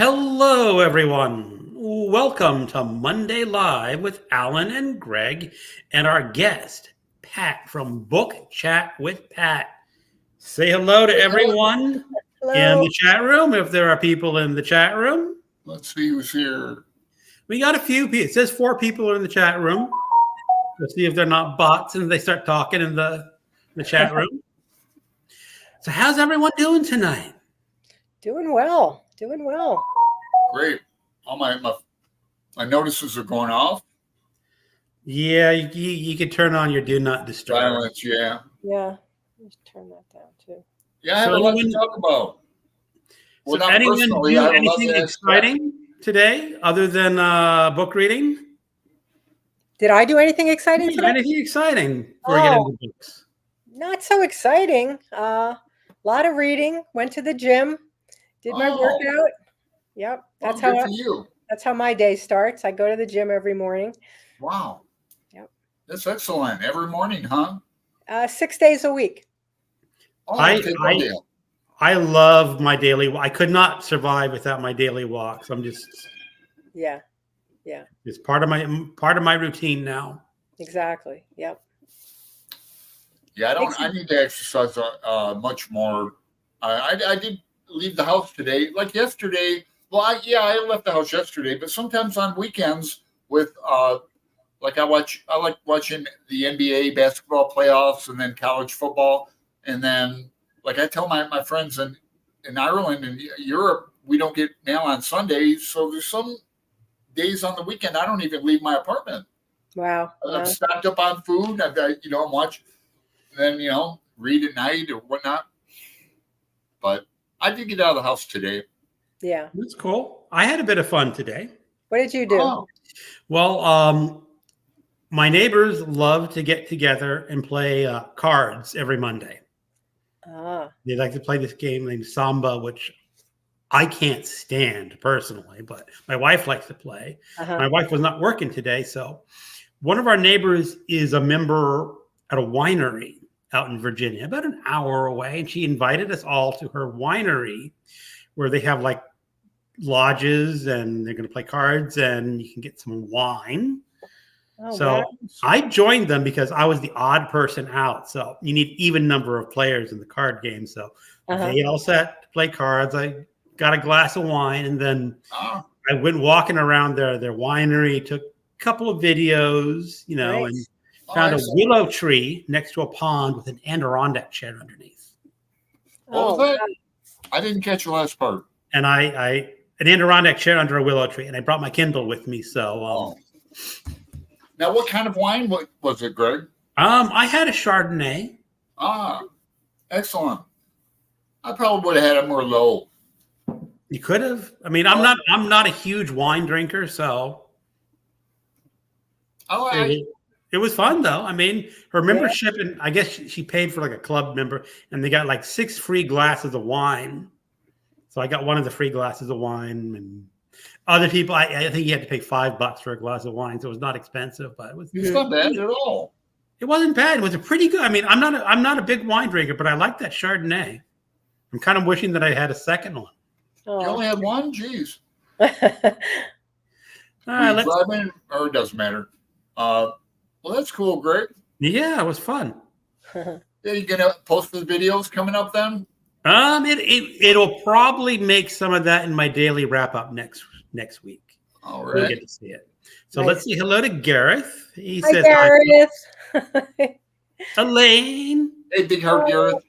Hello, everyone. Welcome to Monday Live with Alan and Greg and our guest, Pat from Book Chat with Pat. Say hello to everyone in Hello. the chat room if there are people in the chat room. Let's see who's here. We got a few people. It says 4 people in the chat room. Let's see if they're not bots and they start talking in the chat room. So, how's everyone doing tonight? Doing well. Doing well. Great. All my notices are going off. Yeah, you could turn on your do not disturb. Silence, yeah. Yeah. Let's turn that down too. Yeah, I have a lot to talk about. Well, so anyone do anything exciting today other than book reading? Did I do anything exciting today? Anything exciting before we get into books? Not so exciting. A lot of reading. Went to the gym. Did my workout. Yep. That's that's how my day starts. I go to the gym every morning. Wow. Yep. That's excellent. Every morning, huh? 6 days a week. Oh, I love my daily. I could not survive without my daily walks. I'm just yeah. It's part of my routine now. Exactly. Yep. Yeah, I need to exercise much more. I did leave the house today. Like yesterday. Well, I left the house yesterday, but sometimes on weekends with like I like watching the NBA basketball playoffs and then college football, and then like I tell my friends in Ireland and Europe, we don't get mail on Sundays, so there's some days on the weekend I don't even leave my apartment. Wow. I'm stocked up on food. I'm watch, and then read at night or whatnot. But I did get out of the house today. Yeah. That's cool. I had a bit of fun today. What did you do? Oh. Well, my neighbors love to get together and play cards every Monday. They like to play this game named Samba, which I can't stand personally, but my wife likes to play. My wife was not working today, so one of our neighbors is a member at a winery out in Virginia, about an hour away, and she invited us all to her winery where they have like lodges and they're going to play cards and you can get some wine. So I joined them because I was the odd person out. So you need even number of players in the card game. So they all sat to play cards. I got a glass of wine and then I went walking around their winery, took a couple of videos, and found a willow tree next to a pond with an Adirondack chair underneath. What was that? I didn't catch the last part. And an Adirondack chair under a willow tree, and I brought my Kindle with me. So, now what kind of wine was it, Greg? I had a Chardonnay. Excellent. I probably would have had a Merlot. You could have. I mean, I'm not a huge wine drinker, so. It was fun though. I mean, her membership, and I guess she paid for like a club member, and they got like 6 free glasses of wine. So I got one of the free glasses of wine, and other people, I think you had to pay $5 for a glass of wine, so it was not expensive, but it's not bad at all. It wasn't bad. It was a pretty good. I mean, I'm not a big wine drinker, but I like that Chardonnay. I'm kind of wishing that I had a second one. You only had one? Jeez. All right, or it doesn't matter. Well, that's cool, Greg. Yeah, it was fun. Yeah, you gonna post the videos coming up then? It'll probably make some of that in my daily wrap up next week. All right, we'll get to see it. So let's say hello to Gareth. He Hi, says, Gareth. Elaine. Hey, big heart, Gareth.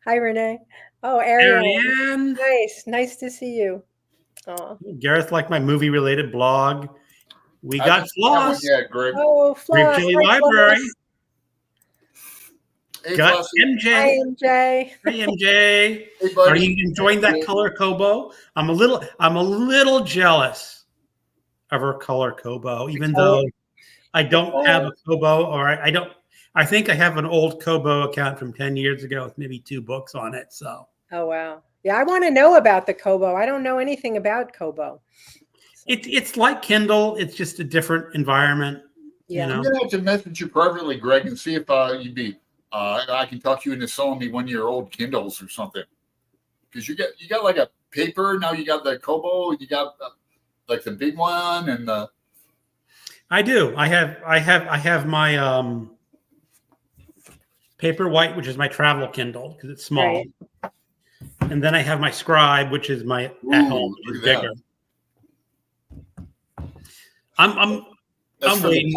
Hi, Renee. Oh, Ariane. Nice to see you. Gareth liked my movie related blog. We got Floss. Greg. Oh, Floss. Chili Library. Hey, got Floss. MJ. Hi, MJ. Hey, MJ. Hey, Are you enjoying that color Kobo? I'm a little jealous of her color Kobo, even though I don't have a Kobo, or I think I have an old Kobo account from 10 years ago with maybe 2 books on it. So. Oh, wow. Yeah, I want to know about the Kobo. I don't know anything about Kobo. It's like Kindle. It's just a different environment. Yeah. I'm gonna have to message you privately, Greg, and see if you'd be. I can talk you into selling me one of your old Kindles or something, because you got like a paper? Now you got the Kobo. You got like the big one and the. I do. I have my Paperwhite, which is my travel Kindle because it's small, Right. and then I have my Scribe, which is my at home, which is bigger. I'm waiting.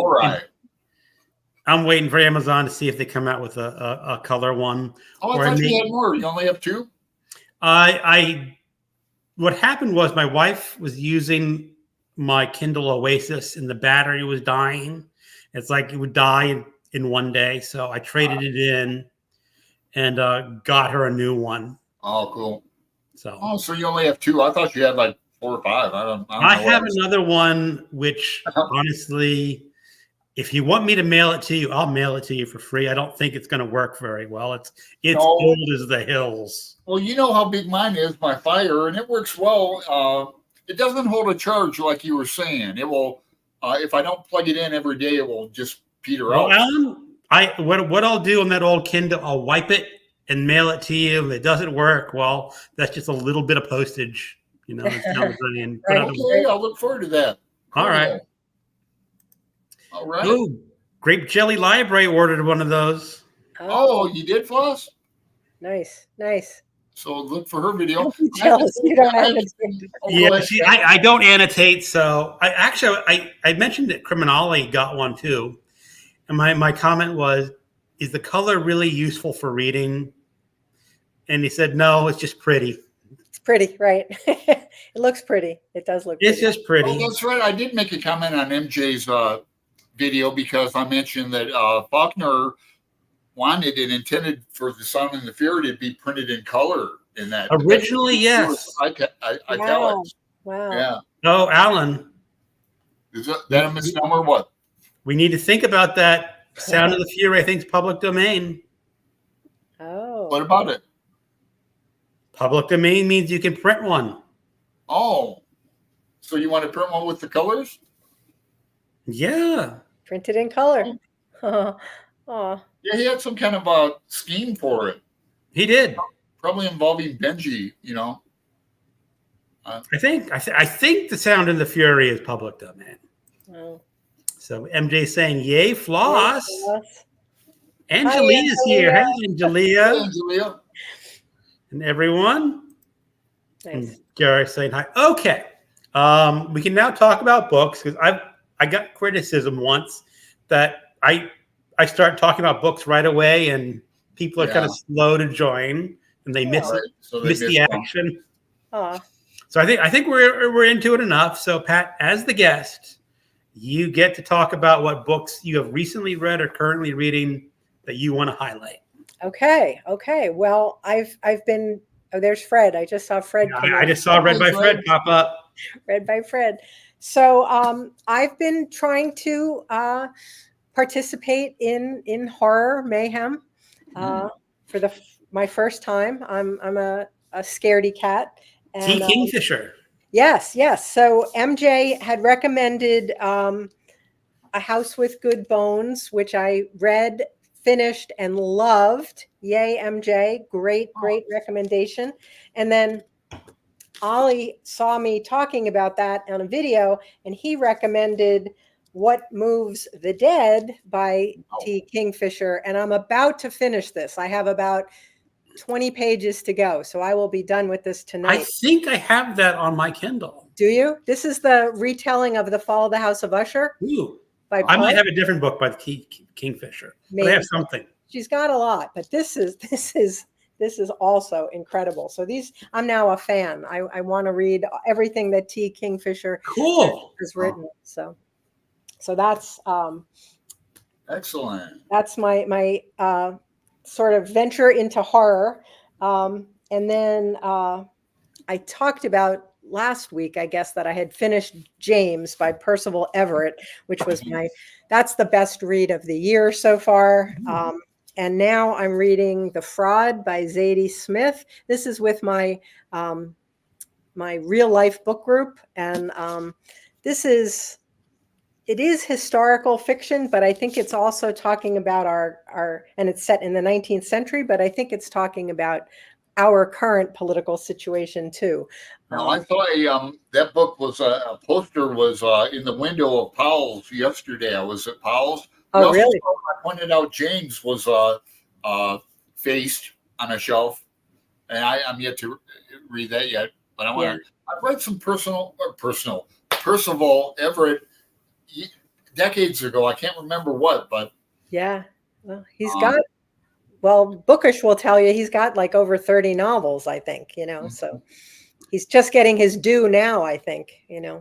I'm waiting for Amazon to see if they come out with a color one. Oh, I thought you had more. You only have 2? What happened was my wife was using my Kindle Oasis and the battery was dying. It's like it would die in one day. So I traded it in and got her a new one. Oh, cool. So you only have 2. I thought you had like 4 or 5. I don't know. I have another one, which honestly, if you want me to mail it to you, I'll mail it to you for free. I don't think it's going to work very well. It's old as the hills. Well, you know how big mine is, my Fire, and it works well. It doesn't hold a charge like you were saying. It will, if I don't plug it in every day, it will just peter out. Alan, what I'll do on that old Kindle, I'll wipe it and mail it to you. If it doesn't work, well, that's just a little bit of postage, Okay, I'll look forward to that. Cool. All right. All right. Ooh, Grape Jelly Library ordered one of those. Oh, you did, Floss? Nice. So look for her video. Yeah, see, I don't annotate, so I mentioned that Criminale got one too, and my comment was, "Is the color really useful for reading?" And he said, "No, it's just pretty." It's pretty, right? It looks pretty. It does look. It's just pretty. Oh, that's right. I did make a comment on MJ's video because I mentioned that Faulkner wanted and intended for The Sound and the Fury to be printed in color in that. Originally, yes. Italics. Wow. Yeah. Oh, Alan. Is that a misnomer? What? We need to think about that. Sound of the Fury, I think, is public domain. Oh. What about it? Public domain means you can print one. Oh. So you want to print one with the colors? Yeah. Printed in color. Oh. Yeah, he had some kind of a scheme for it. He did. Probably involving Benji, I think The Sound and the Fury is public domain. Oh. So MJ's saying, "Yay, Floss!" Angelia's Hi, here. Hey, Angelia. Hey, Angelia. And everyone. Nice. And Gary saying hi. Okay. We can now talk about books because I got criticism once that I start talking about books right away and people are kind of slow to join and they miss it, so miss the action. So I think we're into it enough. So Pat, as the guest, you get to talk about what books you have recently read or currently reading that you want to highlight. Okay. Well, I've been. Oh, there's Fred. I just saw Fred. I just saw Read by Fred pop up. Read by Fred. So I've been trying to participate in horror mayhem for my first time. I'm a scaredy cat. And, T. Kingfisher. Yes. So MJ had recommended A House with Good Bones, which I read, finished, and loved. Yay, MJ. Great recommendation. And then Ollie saw me talking about that on a video, and he recommended What Moves the Dead by T. Kingfisher. And I'm about to finish this. I have about 20 pages to go, so I will be done with this tonight. I think I have that on my Kindle. Do you? This is the retelling of The Fall of the House of Usher. Ooh. I might have a different book by the Kingfisher. But I have something. She's got a lot, but this is also incredible. So I'm now a fan. I want to read everything that T. Kingfisher has written. So that's excellent. That's my sort of venture into horror. And then I talked about last week, I guess, that I had finished James by Percival Everett, which was that's the best read of the year so far. And now I'm reading The Fraud by Zadie Smith. This is with my my real life book group. And it is historical fiction, but I think it's also talking about our and it's set in the 19th century, but I think it's talking about our current political situation too. Now I saw that book was a poster was in the window of Powell's yesterday. I was at Powell's. We Oh, also really? saw, I pointed out James was faced on a shelf, and I'm yet to read that yet. But I want to. I've read some personal Percival Everett decades ago. I can't remember what, but yeah. Well, he's got. Well, Bookish will tell you he's got like over 30 novels, I think. So he's just getting his due now, I think. Yeah.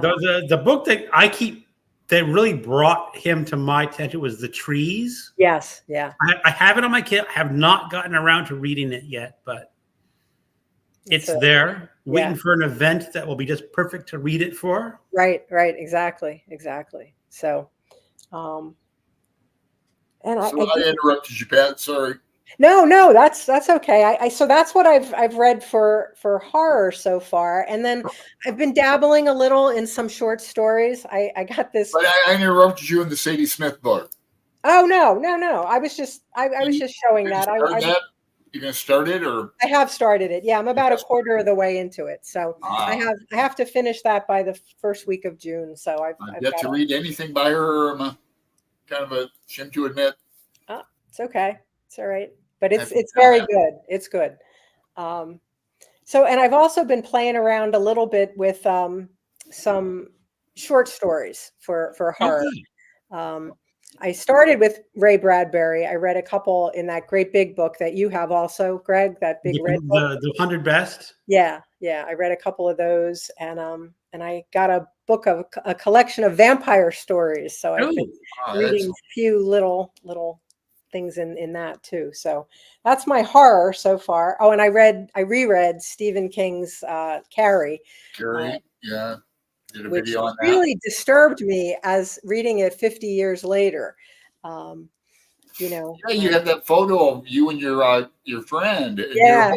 The book that really brought him to my attention was The Trees. Yes. Yeah. I have it on my Kindle. I have not gotten around to reading it yet, but it's there, waiting for an event that will be just perfect to read it for. Right. Exactly. So, and I interrupted you, Pat. Sorry. No, that's okay. So that's what I've read for horror so far, and then I've been dabbling a little in some short stories. I got this. But I interrupted you in the Sadie Smith book. Oh no! I was just showing that. You're gonna start it, or I have started it. Yeah, I'm about a quarter of the way into it, so I have to finish that by the first week of June. So I've yet to read anything by her. I'm kind of a shame to admit. Oh, it's okay. It's all right, but it's very good. It's good. So, and I've also been playing around a little bit with some short stories for horror. Okay. I started with Ray Bradbury. I read a couple in that great big book that you have also, Greg, that big red book. The 100 Best. Yeah. I read a couple of those, and I got a book of a collection of vampire stories. So I've been reading a few little things in that too. So that's my horror so far. Oh, and I reread Stephen King's Carrie. Yeah. Did a which video on that. Really disturbed me as reading it 50 years later. Yeah, you have that photo of you and your friend. Yeah,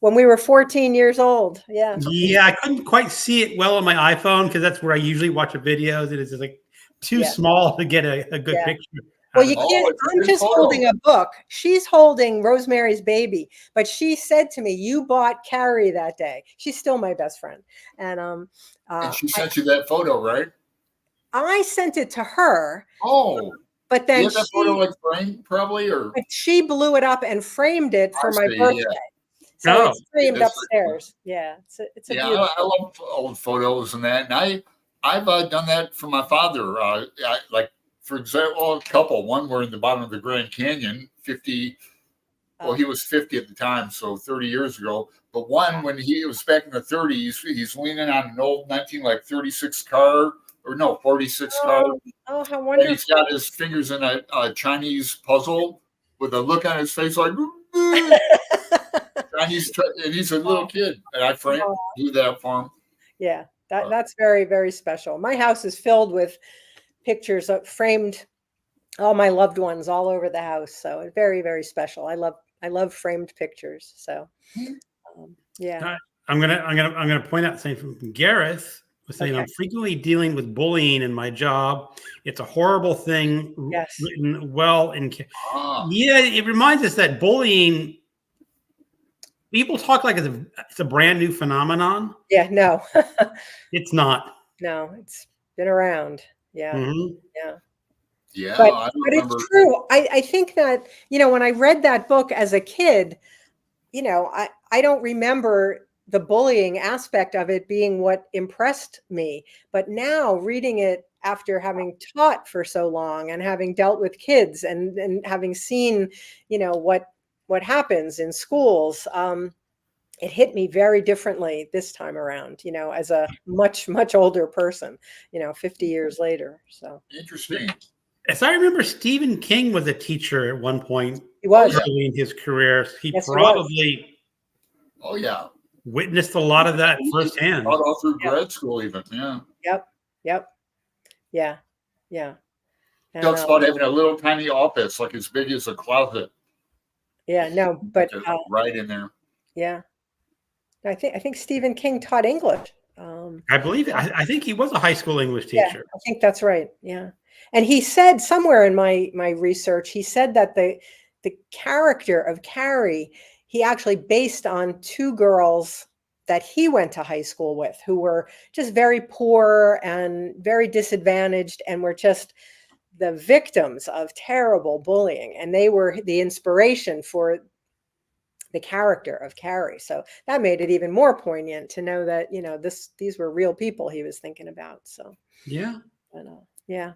when we were 14 years old. Yeah. Yeah, I couldn't quite see it well on my iPhone because that's where I usually watch the videos. It is just like too small to get a good picture. Well, you can't. I'm just holding a book. She's holding Rosemary's Baby, but she said to me, "You bought Carrie that day." She's still my best friend, and she sent you that photo, right? I sent it to her. Oh, but then you have that photo like framed, probably, or she blew it up and framed it for my birthday. Yeah. So it's framed upstairs. Yeah, it's a beautiful. I love old photos and that, and I've done that for my father. Like. For example, a couple. One were in the bottom of the Grand Canyon, 50. Well, he was 50 at the time, so 30 years ago. But one, when he was back in the 30s, he's leaning on an old 1936 car, or no, 46 car. Oh, how wonderful! And he's got his fingers in a Chinese puzzle with a look on his face like. And he's a little kid, and I do that for him. Yeah, that's very, very special. My house is filled with pictures of framed all my loved ones all over the house, so it's very, very special. I love framed pictures. So yeah, I'm gonna point out something from Gareth was saying, I'm frequently dealing with bullying in my job. It's a horrible thing. Written well yeah, it reminds us that bullying, people talk like it's a brand new phenomenon. Yeah, no. It's not. No, it's been around. Yeah. Mm-hmm. Yeah. But it's true. I think that, when I read that book as a kid, I don't remember the bullying aspect of it being what impressed me. But now reading it after having taught for so long and having dealt with kids and having seen, what happens in schools, it hit me very differently this time around, as a much, much older person, 50 years later. So interesting. As I remember, Stephen King was a teacher at one point. He was early in his career. He probably witnessed a lot of that firsthand. All through grad school, even. Yeah. Yep. Yeah. Talks about having a little tiny office, like as big as a closet. Yeah. No, but right in there. Yeah. I think Stephen King taught English. I believe. I think he was a high school English teacher. Yeah, I think that's right. Yeah, and he said somewhere in my research, he said that the character of Carrie he actually based on two girls that he went to high school with who were just very poor and very disadvantaged and were just the victims of terrible bullying. And they were the inspiration for the character of Carrie. So that made it even more poignant to know that, these were real people he was thinking about. So, Yeah. Yeah.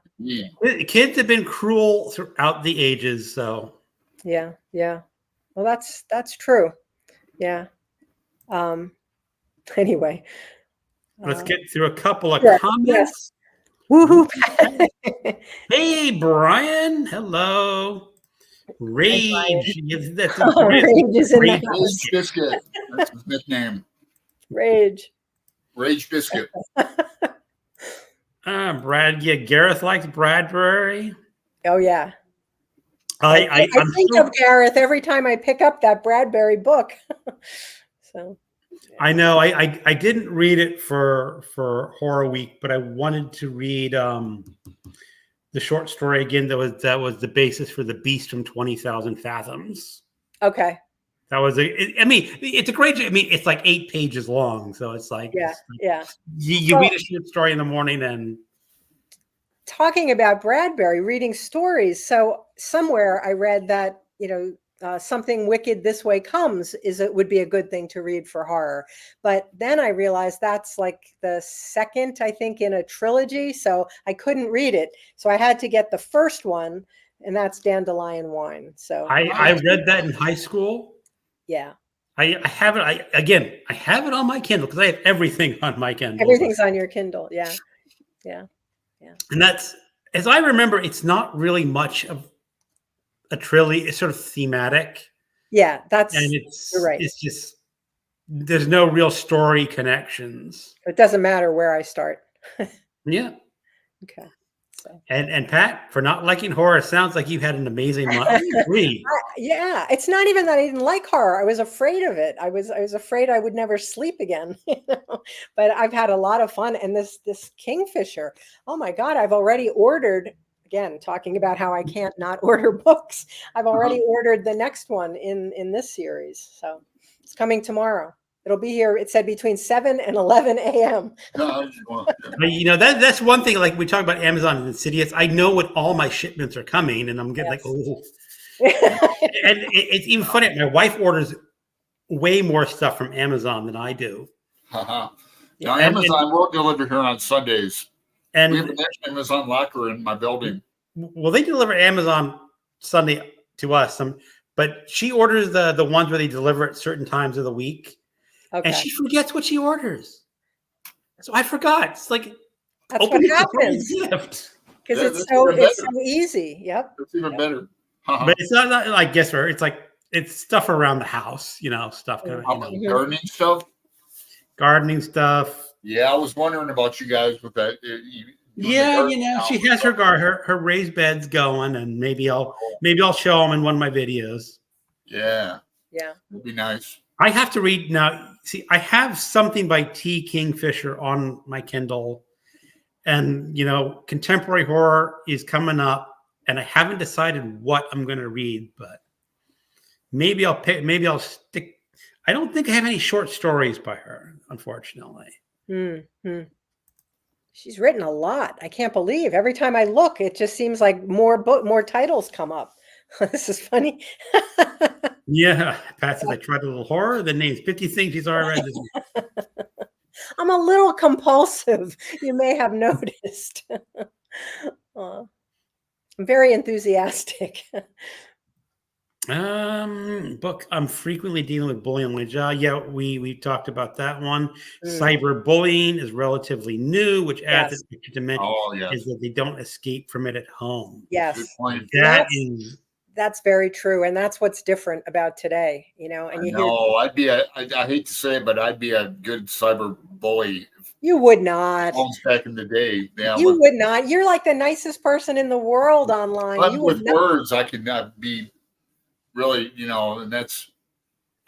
Kids have been cruel throughout the ages. So, Yeah. Well, that's true. Yeah. Anyway. let's get through a couple of Yes. comments. Woohoo. Hey, Brian. Hello. Rage. That's Rage is in the house. Rage Biscuit. That's his nickname. Rage. Rage Biscuit. Brad. Yeah, Gareth likes Bradbury. Oh, yeah. I think of Gareth every time I pick up that Bradbury book. So yeah. I know I didn't read it for Horror Week, but I wanted to read the short story again. That was the basis for The Beast from 20,000 Fathoms. Okay. That was it's a great. It's like 8 pages long, so it's like You read a short story in the morning and. Talking about Bradbury, reading stories. So somewhere I read that, Something Wicked This Way Comes would be a good thing to read for horror. But then I realized that's like the second, I think, in a trilogy. So I couldn't read it. So I had to get the first one, and that's Dandelion Wine. So I read that in high school. Yeah. I have it. I have it on my Kindle because I have everything on my Kindle. Everything's on your Kindle. Yeah. And that's, as I remember, it's not really much of a trilogy. It's sort of thematic. Yeah, you're right. It's just there's no real story connections. It doesn't matter where I start. Yeah. Okay. So. And Pat, for not liking horror, it sounds like you had an amazing month. I agree. Yeah, it's not even that I didn't like horror. I was afraid of it. I was afraid I would never sleep again. But I've had a lot of fun. And this Kingfisher, oh my God, I've already ordered. Again, talking about how I can't not order books. I've already ordered the next one in this series. So it's coming tomorrow. It'll be here. It said between 7 and 11 a.m. That's one thing. Like we talk about Amazon and Insidious, I know when all my shipments are coming, and I'm getting oh. And it's even funny. My wife orders way more stuff from Amazon than I do. Now Amazon will deliver here on Sundays. And we have an Amazon locker in my building. Well, they deliver Amazon Sunday to us. But she orders the ones where they deliver at certain times of the week. Okay. And she forgets what she orders. So I forgot. It's like that's what happens. Because it's so easy. Yep. It's even better. But it's not like guess where it's stuff around the house, stuff kind of gardening stuff. Gardening stuff. Yeah, I was wondering about you guys with that. She has her raised beds going, and maybe I'll show them in one of my videos. Yeah. Yeah. It'd be nice. I have to read now. See, I have something by T. Kingfisher on my Kindle, and contemporary horror is coming up, and I haven't decided what I'm going to read, but maybe I'll stick. I don't think I have any short stories by her, unfortunately. Mm-hmm. She's written a lot. I can't believe every time I look, it just seems like more titles come up. This is funny. Yeah, Pat says I tried a little horror. The name's 50 things she's already read this week. I'm a little compulsive. You may have noticed. I'm very enthusiastic. Book. I'm frequently dealing with bullying on my job. Yeah, we talked about that one. Cyberbullying is relatively new, which adds an extra dimension. Is that they don't escape from it at home. Yes, that's very true, and that's what's different about today. I hate to say it, but I'd be a good cyber bully. You would not. Back in the day, you would not. You're like the nicest person in the world online. But with words, I could not be. Really, and that's,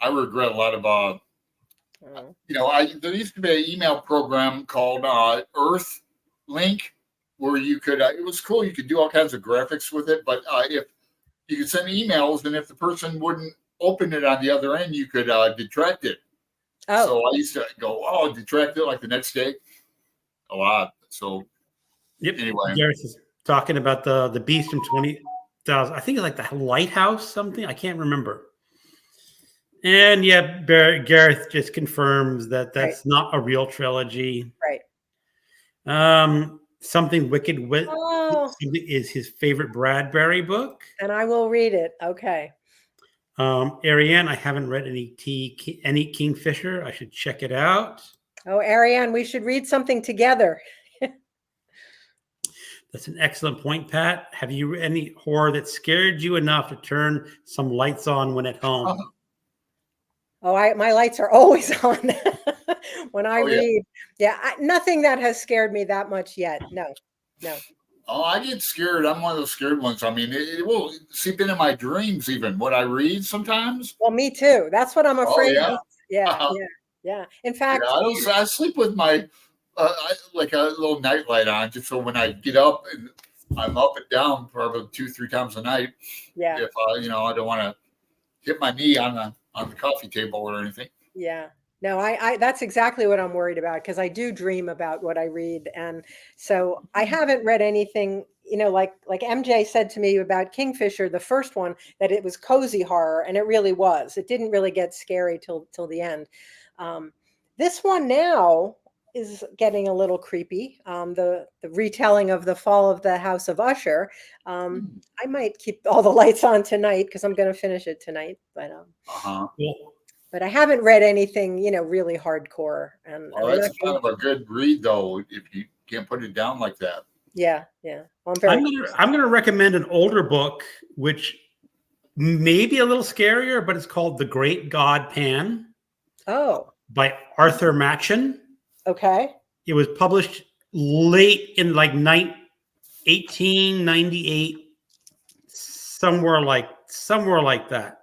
I regret a lot of, there used to be an email program called Earth Link where you could, it was cool. You could do all kinds of graphics with it, but if you could send emails and if the person wouldn't open it on the other end, you could detract it. Oh. So I used to go, detract it like the next day. A lot. So anyway. Gareth is talking about the Beast from 20,000. I think it's like the Lighthouse something. I can't remember. And yeah, Gareth just confirms that that's not a real trilogy. Right. Something Wicked is his favorite Bradbury book. And I will read it. Okay. Ariane, I haven't read any Kingfisher. I should check it out. Oh, Ariane, we should read something together. That's an excellent point, Pat. Have you read any horror that scared you enough to turn some lights on when at home? My lights are always on when I read. Yeah, nothing that has scared me that much yet. No. Oh, I get scared. I'm one of those scared ones. I mean, it will seep into my dreams even what I read sometimes. Well, me too. That's what I'm afraid of. Yeah. In fact, I sleep with my like a little night light on, just so when I get up and I'm up and down probably 2-3 times a night. Yeah. If I don't want to hit my knee on the coffee table or anything. Yeah. No, I that's exactly what I'm worried about, because I do dream about what I read. And so I haven't read anything, like MJ said to me about Kingfisher, the first one, that it was cozy horror, and it really was. It didn't really get scary till the end. This one now is getting a little creepy. The retelling of The Fall of the House of Usher. I might keep all the lights on tonight because I'm going to finish it tonight. But But I haven't read anything, really hardcore. And that's kind of a good read, though, if you can't put it down like that. Yeah. Well, I'm going to recommend an older book, which may be a little scarier, but it's called The Great God Pan. Oh. By Arthur Machen. Okay. It was published late in like 1898, somewhere like that.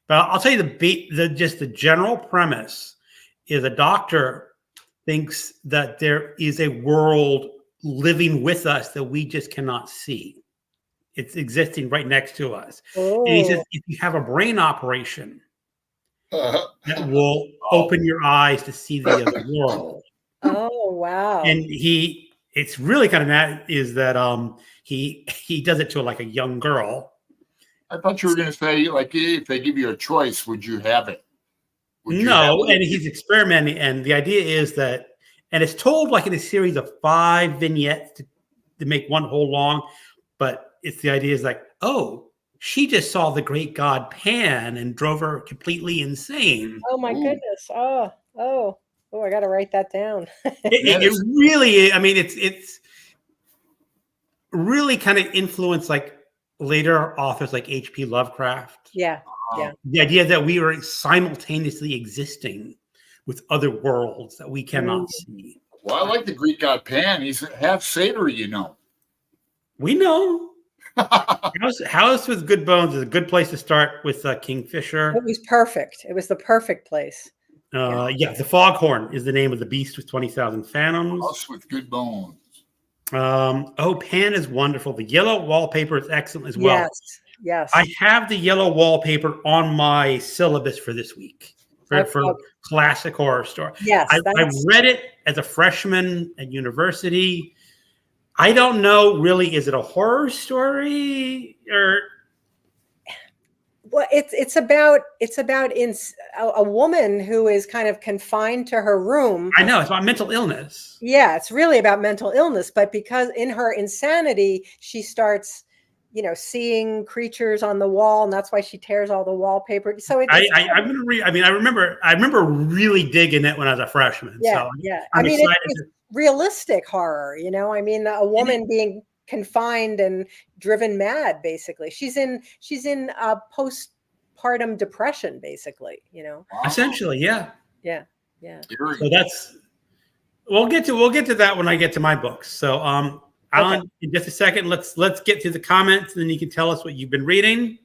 But I'll tell you the general premise is a doctor thinks that there is a world living with us that we just cannot see. It's existing right next to us. Oh. And he says, if you have a brain operation, that will open your eyes to see the other world. Oh, wow. And it's really kind of mad is that he does it to like a young girl. I thought you were going to say, like, if they give you a choice, would you have it? No, and he's experimenting, and the idea is that, and it's told like in a series of 5 vignettes to make one whole long, but it's the idea is like, she just saw the great god Pan and drove her completely insane. Oh my goodness! Oh! I got to write that down. it really, I mean, it's really kind of influenced like later authors like H.P. Lovecraft. Yeah. The idea that we are simultaneously existing with other worlds that we cannot see. Well, I like the Greek god Pan. He's half satyr, We know. House with Good Bones is a good place to start with Kingfisher. It was perfect. It was the perfect place. The Foghorn is the name of the Beast with 20,000 Phantoms. House with Good Bones. Pan is wonderful. The yellow wallpaper is excellent as well. Yes. I have the yellow wallpaper on my syllabus for this week for classic horror story. Yes, I read it as a freshman at university. I don't know, really, is it a horror story or? Well, it's about a woman who is kind of confined to her room. I know, it's about mental illness. Yeah, it's really about mental illness, but because in her insanity, she starts, seeing creatures on the wall, and that's why she tears all the wallpaper. So I'm gonna read. I mean, I remember really digging it when I was a freshman. Yeah, so yeah. I'm excited. It's realistic horror. I mean, a woman being confined and driven mad. Basically, she's in postpartum depression. Basically, Essentially, yeah. So that's we'll get to that when I get to my books. So Alan, in just a second, let's get to the comments, and then you can tell us what you've been reading.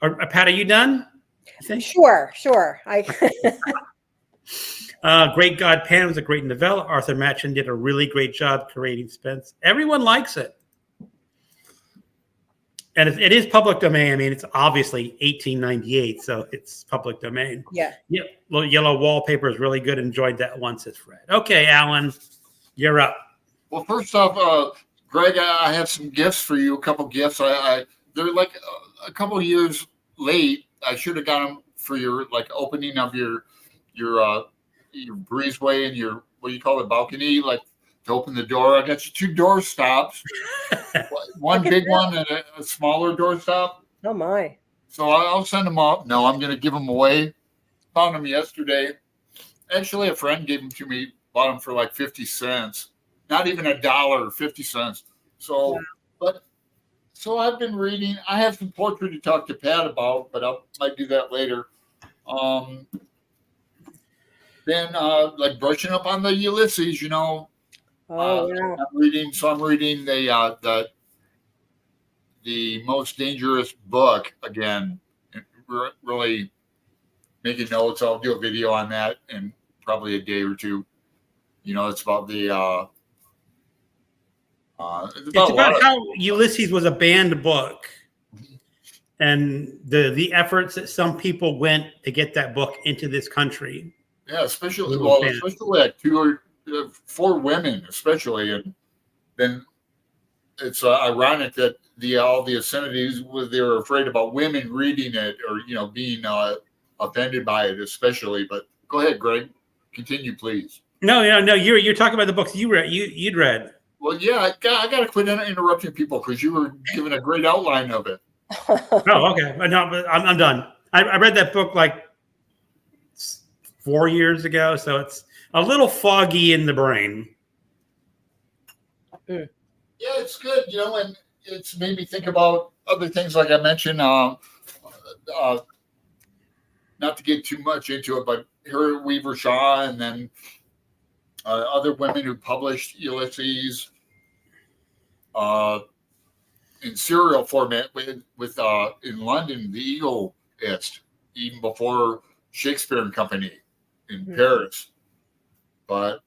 Or Pat, are you done? Sure. Great God Pan was a great novella. Arthur Machen did a really great job creating suspense. Everyone likes it. And it is public domain. I mean, it's obviously 1898, so it's public domain. Yeah. Yep. Little yellow wallpaper is really good. Enjoyed that once it's read. Okay, Alan, you're up. Well, first off, Greg, I have some gifts for you. A couple gifts. They're like a couple years late. I should have got them for your like opening of your breezeway and your what do you call it, balcony, like to open the door. I got you 2 door stops, one big one and a smaller door stop. Oh my! So I'll send them up. No, I'm going to give them away. Found them yesterday. Actually, a friend gave them to me. Bought them for like 50 cents. Not even $1, 50 cents. So, so I've been reading. I have some poetry to talk to Pat about, but I might do that later. Then, like brushing up on the Ulysses, you know. Oh, yeah. I'm reading the most dangerous book again. Really making notes. I'll do a video on that in probably a day or two. You know, it's about the. It's about how Ulysses was a banned book, and the efforts that some people went to get that book into this country. Yeah, especially like 2 or 4 women, especially, and then it's ironic that all the obscenities they were afraid about women reading it or being offended by it, especially. But go ahead, Greg, continue, please. No. You're talking about the books you'd read. Well, yeah, I got to quit interrupting people because you were giving a great outline of it. Oh, okay. No, but I'm done. I read that book like 4 years ago, so it's a little foggy in the brain. Yeah, it's good, and it's made me think about other things like I mentioned. Not to get too much into it, but Harriet Weaver Shaw, and then other women who published Ulysses in serial format with in London, the Egoist, even before Shakespeare and Company in Paris. But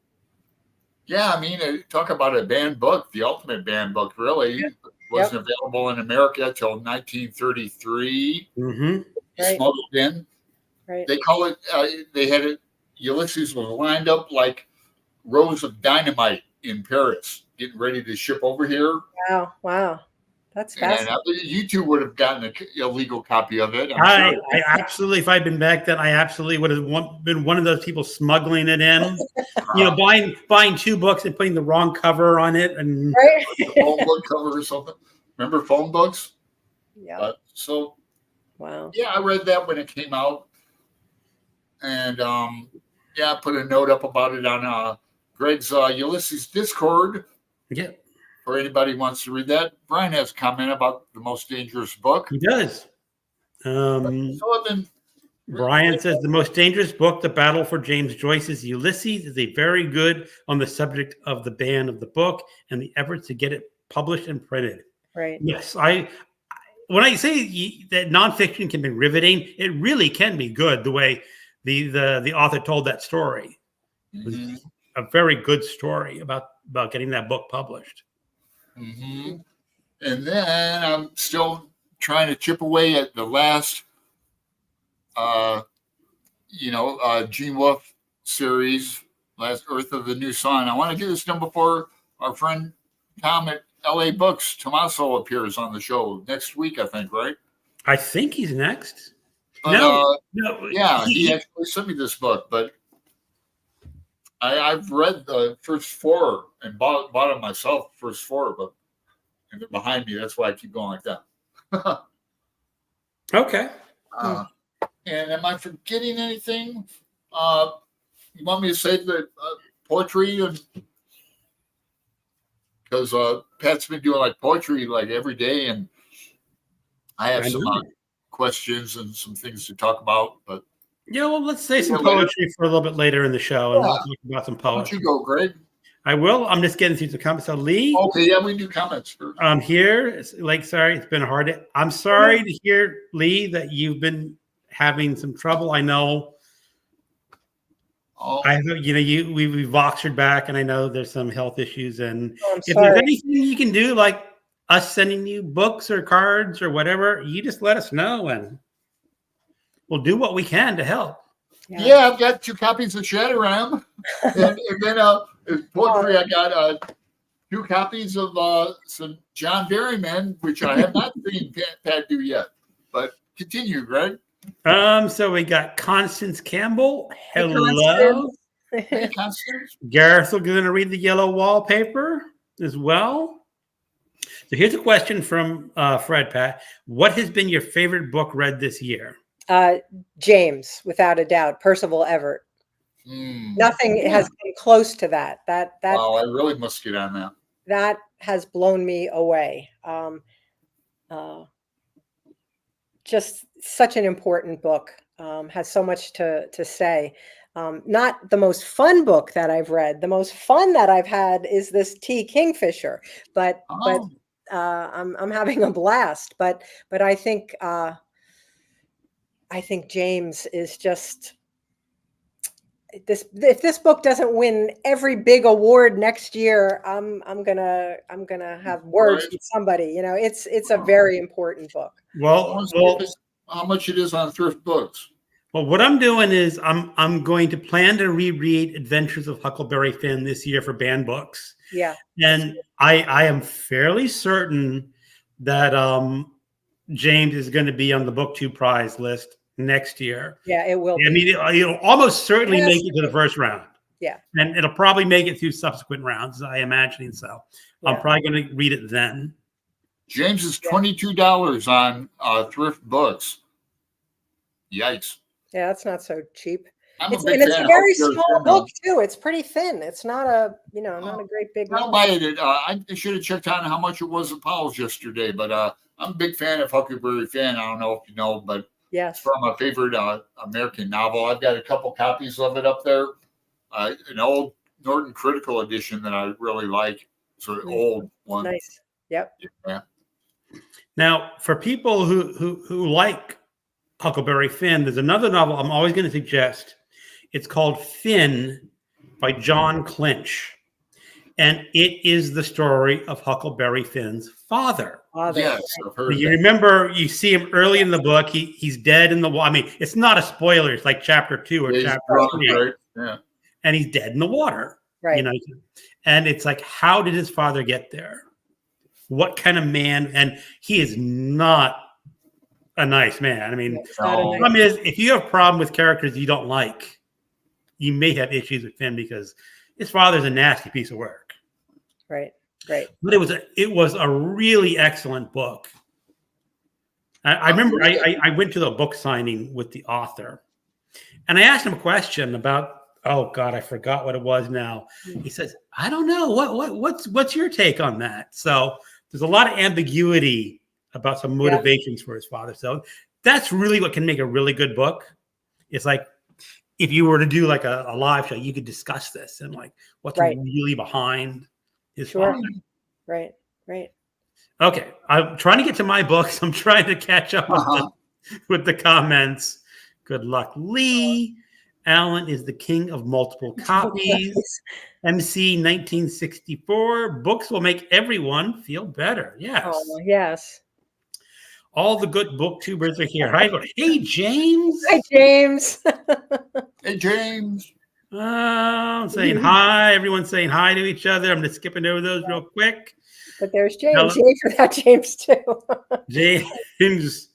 yeah, I mean, talk about a banned book, the ultimate banned book, really. Wasn't available in America till 1933. Smuggled in. Right. They call it, they had it, Ulysses was lined up like rows of dynamite in Paris, getting ready to ship over here. Wow. That's fascinating. And you two would have gotten an illegal copy of it. I absolutely, if I'd been back then, I absolutely would have been one of those people smuggling it in. Buying 2 books and putting the wrong cover on it, and phone book cover or something. Remember phone books? Yeah. Wow. Yeah, I read that when it came out, and I put a note up about it on Greg's Ulysses Discord. Yeah. For anybody who wants to read that. Brian has a comment about the most dangerous book. He does. Brian says the most dangerous book, The Battle for James Joyce's Ulysses, is a very good on the subject of the ban of the book and the efforts to get it published and printed. Right. Yes, when I say that nonfiction can be riveting, it really can be good. The way the author told that story, it was a very good story about getting that book published. Mm-hmm. And then I'm still trying to chip away at the last, Gene Wolfe series, Last Earth of the New Sun. I want to get this done before our friend Tom at LA Books, Tommaso, appears on the show next week, I think, right? I think he's next. But, no. Yeah, he actually sent me this book, but I've read the first 4 and bought them myself, first 4, but and they're behind me. That's why I keep going like that. Okay. And am I forgetting anything? You want me to say the poetry? Because Pat's been doing like poetry like every day, and I have some questions and some things to talk about. But let's say some poetry for a little bit later in the show, and we'll talk about some poetry. Why don't you go, Greg? I will. I'm just getting through the comments. So Lee. Okay, yeah, we do comments first. I'm here. Sorry, it's been hard. I'm sorry to hear, Lee, that you've been having some trouble. I know. We've Voxered back, and I know there's some health issues. And if there's anything you can do, like us sending you books or cards or whatever, you just let us know and we'll do what we can to help. Yeah, I've got 2 copies of Shadowram. and then poetry, I got 2 copies of some John Berryman, which I have not seen Pat do yet. But continue, Greg. So we got Constance Campbell. Hello. Hey, Constance. Gareth's going to read the yellow wallpaper as well. So here's a question from Fred Pat. What has been your favorite book read this year? James, without a doubt. Percival Everett. Nothing has been close to that. Wow, I really must get on that. That has blown me away. Just such an important book. Has so much to say. Not the most fun book that I've read. The most fun that I've had is this T. Kingfisher, but I'm having a blast. But I think James is just this. If this book doesn't win every big award next year, I'm gonna have words with somebody. You know, it's a very important book. Well, how much it is on Thrift Books? Well, what I'm doing is I'm going to plan to reread Adventures of Huckleberry Finn this year for banned books. Yeah, and I am fairly certain that James is going to be on the BookTube prize list next year. Yeah, it will. I mean, it'll almost certainly make it to the first round. Yeah, and it'll probably make it through subsequent rounds. I imagine so. Yeah. I'm probably going to read it then. James is $22 on Thrift Books. Yikes. Yeah, that's not so cheap. It's a very small book too. It's pretty thin. It's not a not a great big. I'll buy it. I should have checked on how much it was at Powell's yesterday, but I'm a big fan of Huckleberry Finn. I don't know if you know, but yes, it's from a favorite American novel. I've got a couple copies of it up there. An old Norton Critical edition that I really like. It's an old one. Nice. Yep. Yeah. Now, for people who like Huckleberry Finn, there's another novel I'm always going to suggest. It's called Finn by John Clinch. And it is the story of Huckleberry Finn's father. Yes, I've heard you remember, you see him early in the book. He's dead in the water. I mean, it's not a spoiler. It's like chapter 2 or chapter 3. Right? Yeah. And he's dead in the water. Right. You know, and it's like, how did his father get there? What kind of man? And he is not a nice man. I mean, the problem is, if you have a problem with characters you don't like, you may have issues with Finn because his father's a nasty piece of work. Right. But it was a really excellent book. I remember I went to the book signing with the author, and I asked him a question about, oh God, I forgot what it was now. He says, I don't know. What's your take on that? So there's a lot of ambiguity about some motivations for his father. So that's really what can make a really good book. It's like, if you were to do like a live show, you could discuss this and like what's really behind his father. Right. Okay. I'm trying to get to my books. I'm trying to catch up with the comments. Good luck, Lee. Alan is the king of multiple copies. MC 1964. Books will make everyone feel better. Yes. Oh, yes. All the good booktubers are here. Hi, hey, James. Hi, James. Hey, James. I'm saying hi. Everyone's saying hi to each other. I'm just skipping over those real quick. But there's James. Yay for that, James, too. James,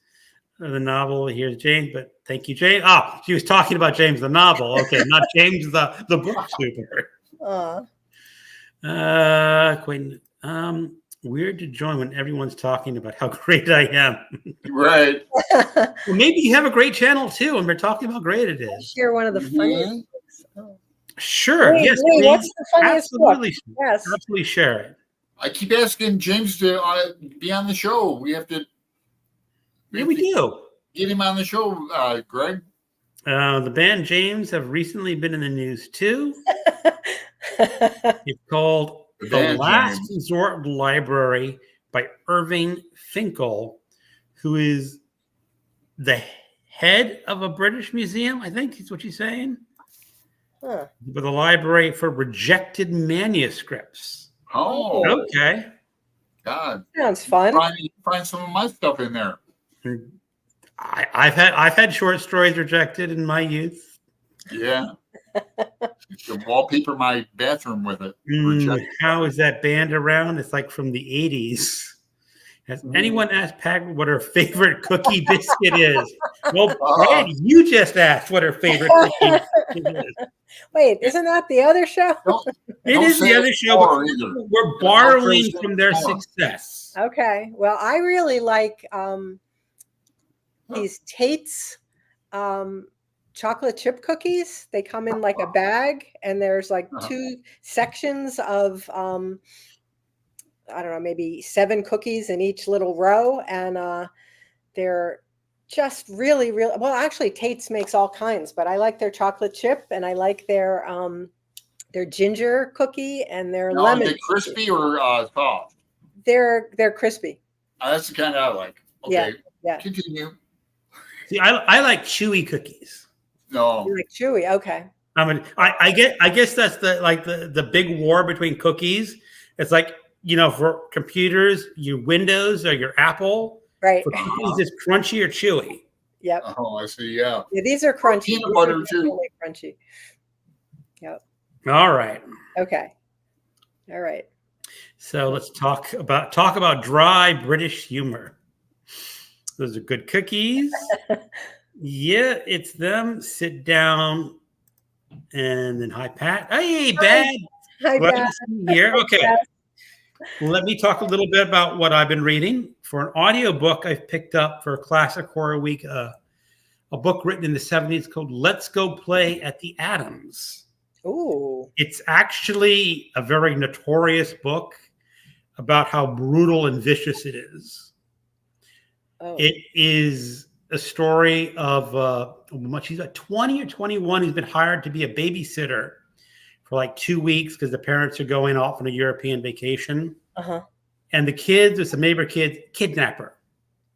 the novel. Here's James, but thank you, James. Oh, she was talking about James, the novel. Okay, not James, the booktuber. Quinn, weird to join when everyone's talking about how great I am. Right. Well, maybe you have a great channel too, and we're talking about how great it is. Share one of the funniest books. Oh. Sure. Wait, yes. What's the funniest book? Yes. Absolutely share it. I keep asking James to be on the show. We have to. We do. Get him on the show, Greg. The band James have recently been in the news too. It's called The Last Resort Library by Irving Finkel, who is the head of a British museum, I think is what she's saying. Huh. With a library for rejected manuscripts. Oh. Okay. God, Sounds fun. Find some of my stuff in there. I've had short stories rejected in my youth. Yeah. The wallpaper my bathroom with it. How is that band around? It's like from the 80s. Has anyone asked Pat what her favorite cookie biscuit is? Well, Brad, you just asked what her favorite cookie biscuit is. Wait, isn't that the other show? It is the other show. We're borrowing from their success. Okay. Well, I really like these Tate's chocolate chip cookies. They come in like a bag, and there's like 2 sections of I don't know, maybe 7 cookies in each little row, and they're just really, really well. Actually, Tate's makes all kinds, but I like their chocolate chip, and I like their ginger cookie and their lemon. Are they crispy or soft? They're crispy. That's the kind I like. Okay, yeah. Continue. See, I like chewy cookies. No, You like chewy. Okay. I guess that's the big war between cookies. It's like, for computers, your Windows or your Apple. Right. For cookies, it's crunchy or chewy. Yep. Oh, I see. Yeah. Yeah, these are crunchy. Peanut butter too. Really crunchy. Yep. All right. Okay. All right. So let's talk about dry British humor. Those are good cookies. Yeah, it's them. Sit down, and then hi, Pat. Hey, Bad. Hi, Bad. Here. Okay. Yes. Let me talk a little bit about what I've been reading. For an audiobook, I've picked up for Classic Horror Week a book written in the 70s called Let's Go Play at the Adams. Ooh. It's actually a very notorious book about how brutal and vicious it is. Oh. It is a story of she's like 20 or 21. He's been hired to be a babysitter for like 2 weeks because the parents are going off on a European vacation. Uh-huh. And the kids, with some neighbor kids, kidnap her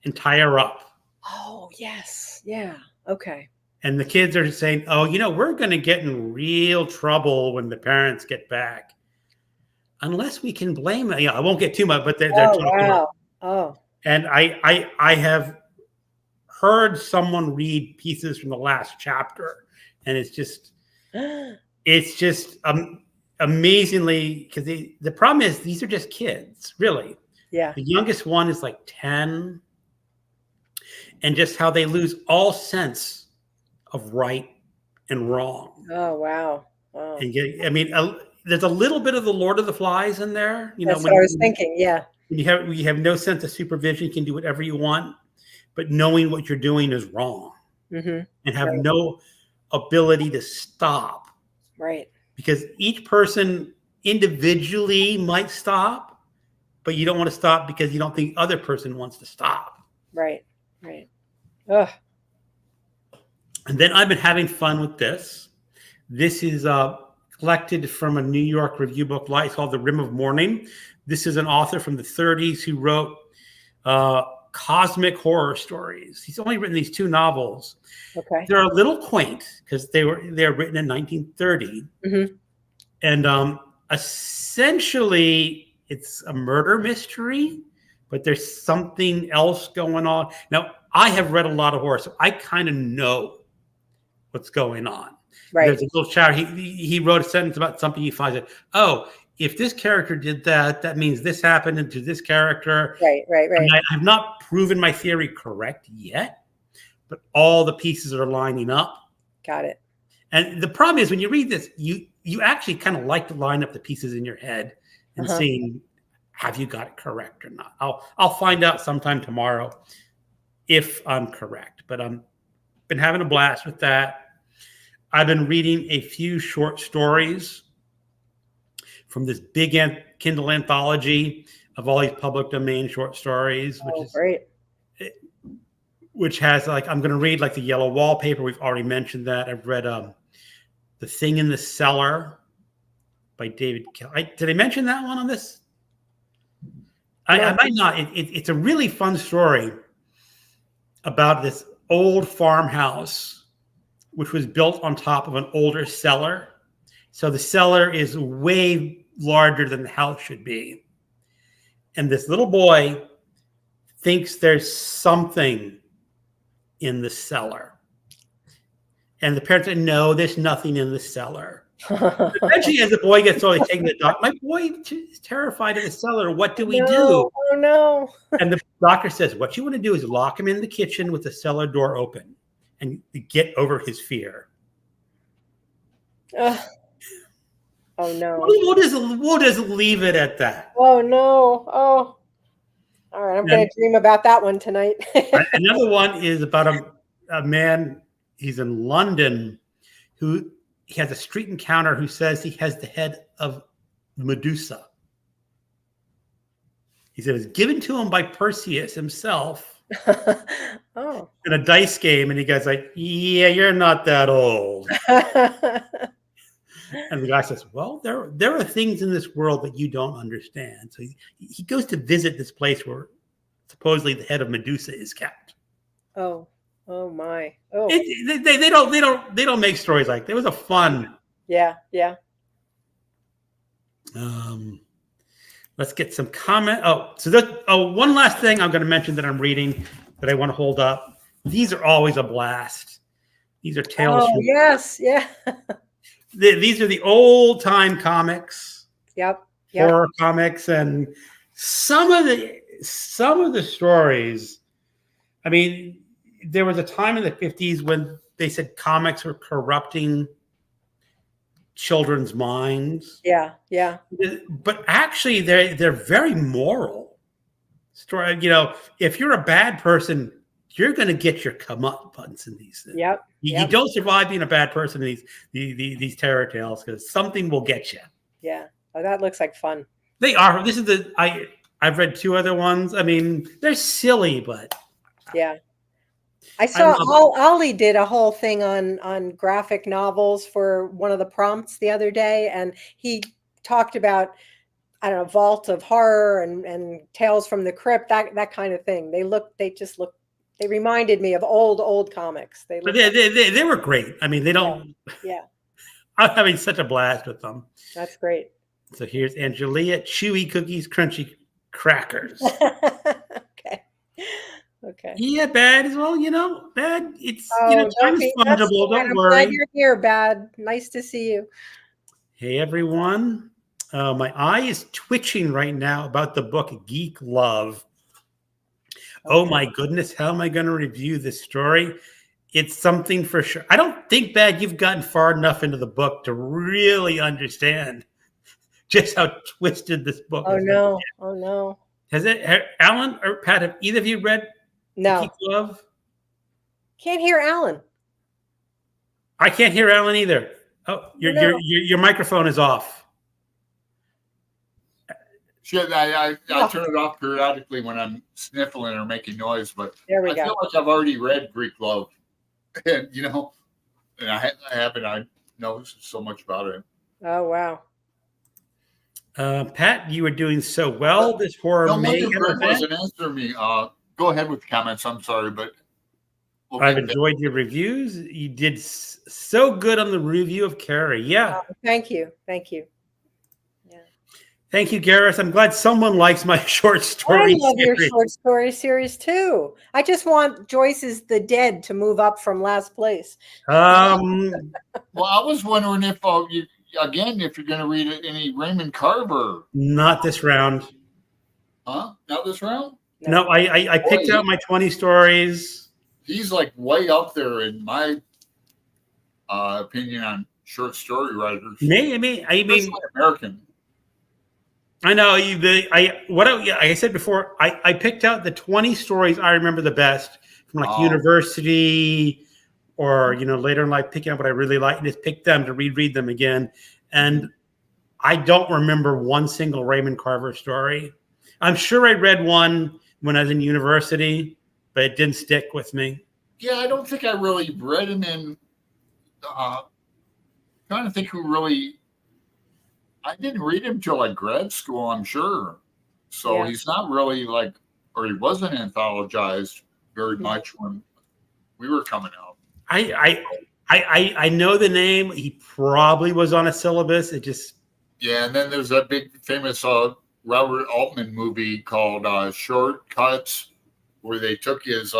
and tie her up. Oh, yes. Yeah. Okay. And the kids are saying, we're going to get in real trouble when the parents get back. Unless we can blame them. I won't get too much, but they're talking about. Oh. And I have heard someone read pieces from the last chapter, and it's just amazingly, because the problem is these are just kids, really. Yeah. The youngest one is like 10, and just how they lose all sense of right and wrong. Oh, wow. And there's a little bit of the Lord of the Flies in there. That's what I was thinking. Yeah. When you have no sense of supervision, you can do whatever you want, but knowing what you're doing is wrong, and have no ability to stop. Right. Because each person individually might stop, but you don't want to stop because you don't think the other person wants to stop. Right. Right. Ugh. And then I've been having fun with this. This is collected from a New York review book. It's called The Rim of Morning. This is an author from the 30s who wrote cosmic horror stories. He's only written these 2 novels. Okay. They're a little quaint because they're written in 1930. Mm-hmm. And essentially it's a murder mystery, but there's something else going on. Now, I have read a lot of horror, so I kind of know what's going on. Right. There's a little chapter. He wrote a sentence about something he finds that, if this character did that, that means this happened to this character. Right. And I have not proven my theory correct yet, but all the pieces are lining up. Got it. And the problem is when you read this, you actually kind of like to line up the pieces in your head and seeing, have you got it correct or not? I'll find out sometime tomorrow if I'm correct, but I'm been having a blast with that. I've been reading a few short stories from this big Kindle anthology of all these public domain short stories, which is great. Which has I'm going to read The Yellow Wallpaper. We've already mentioned that. I've read The Thing in the Cellar by David Kelly. Did I mention that one on this? I might not. It's a really fun story about this old farmhouse, which was built on top of an older cellar. So the cellar is way larger than the house should be. and this little boy thinks there's something in the cellar. And the parents say, no, there's nothing in the cellar. Eventually, as the boy gets older, taking the doctor, my boy is terrified of the cellar. What do we do? Oh, no. And the doctor says, what you want to do is lock him in the kitchen with the cellar door open and get over his fear. Oh no. We'll just leave it at that. Oh no. Oh. All right. I'm going to dream about that one tonight. Another one is about a man, he's in London, who he has a street encounter who says he has the head of Medusa. He said it was given to him by Perseus himself in a dice game. And he goes like, yeah, you're not that old. And the guy says, well, there are things in this world that you don't understand. So he goes to visit this place where supposedly the head of Medusa is kept. Oh my. Oh. They don't make stories like that. It was a fun. Yeah. Let's get some comment. One last thing I'm going to mention that I'm reading that I want to hold up. These are always a blast. These are tales. Oh, yes. Yeah. These are the old time comics. Yep. Horror comics, and some of the stories. I mean, there was a time in the 50s when they said comics were corrupting children's minds. Yeah. But actually, they're very moral. Story. If you're a bad person, you're going to get your comeuppance in these things. Yep. You don't survive being a bad person in these terror tales because something will get you. Yeah. Oh, that looks like fun. They are. This is I've read two other ones. I mean, they're silly, but yeah. I saw Ollie did a whole thing on graphic novels for one of the prompts the other day, and he talked about, I don't know, Vault of Horror and Tales from the Crypt, that kind of thing. They reminded me of old comics. They were great. I mean, they don't. Yeah. I'm having such a blast with them. That's great. So here's Angelia, chewy cookies, crunchy crackers. Okay. Yeah, Bad as well. Bad. It's time's fungible. Don't worry. Glad you're here, Bad. Nice to see you. Hey everyone. My eye is twitching right now about the book Geek Love. Okay. Oh my goodness, how am I going to review this story? It's something for sure. I don't think, Bad, you've gotten far enough into the book to really understand just how twisted this book is. Oh no. Has Alan or Pat, have either of you read Geek Love? Can't hear Alan. I can't hear Alan either. Oh, your microphone is off. Shit, I turn it off periodically when I'm sniffling or making noise, but there we go. I feel like I've already read Greek Love, and I haven't. I know so much about it. Oh wow. Pat, you were doing so well. This horror wasn't answering me. Go ahead with the comments. I'm sorry, but I've enjoyed your reviews. You did so good on the review of Carrie. Yeah. Thank you. Yeah. Thank you, Gareth. I'm glad someone likes my short story series. I love your short story series too. I just want Joyce's The Dead to move up from last place. Well, I was wondering if if you're going to read any Raymond Carver. Not this round. Huh? Not this round? No, I picked out my 20 stories. He's like way up there in my opinion on short story writers. I mean, American. I know I said before, I picked out the 20 stories I remember the best from university or later in life, picking out what I really like and just pick them to reread them again. And I don't remember one single Raymond Carver story. I'm sure I read one when I was in university, but it didn't stick with me. Yeah, I don't think I really read him in. Trying to think who really. I didn't read him till like grad school, I'm sure. So he's not really or he wasn't anthologized very much when we were coming out. I know the name. He probably was on a syllabus. It just. Yeah, and then there's that big famous Robert Altman movie called Shortcuts, where they took his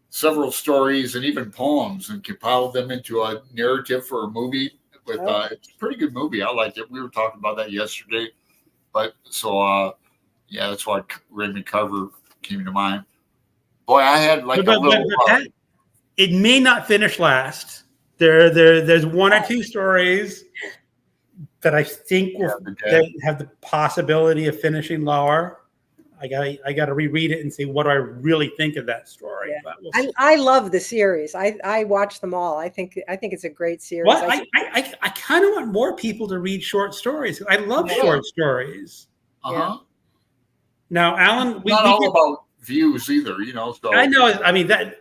several stories and even poems and compiled them into a narrative for a movie. With it's a pretty good movie. I liked it. We were talking about that yesterday. But so yeah, that's why Raymond Carver came to mind. Boy, I had like a little. It may not finish last. There's one or two stories that I think will that have the possibility of finishing lower. I got to reread it and see what do I really think of that story. Yeah. We'll I love the series. I watch them all. I think it's a great series. Well, I kind of want more people to read short stories. I love short stories. Uh-huh. Now, Alan, not all about views either, you know. So I know. I mean that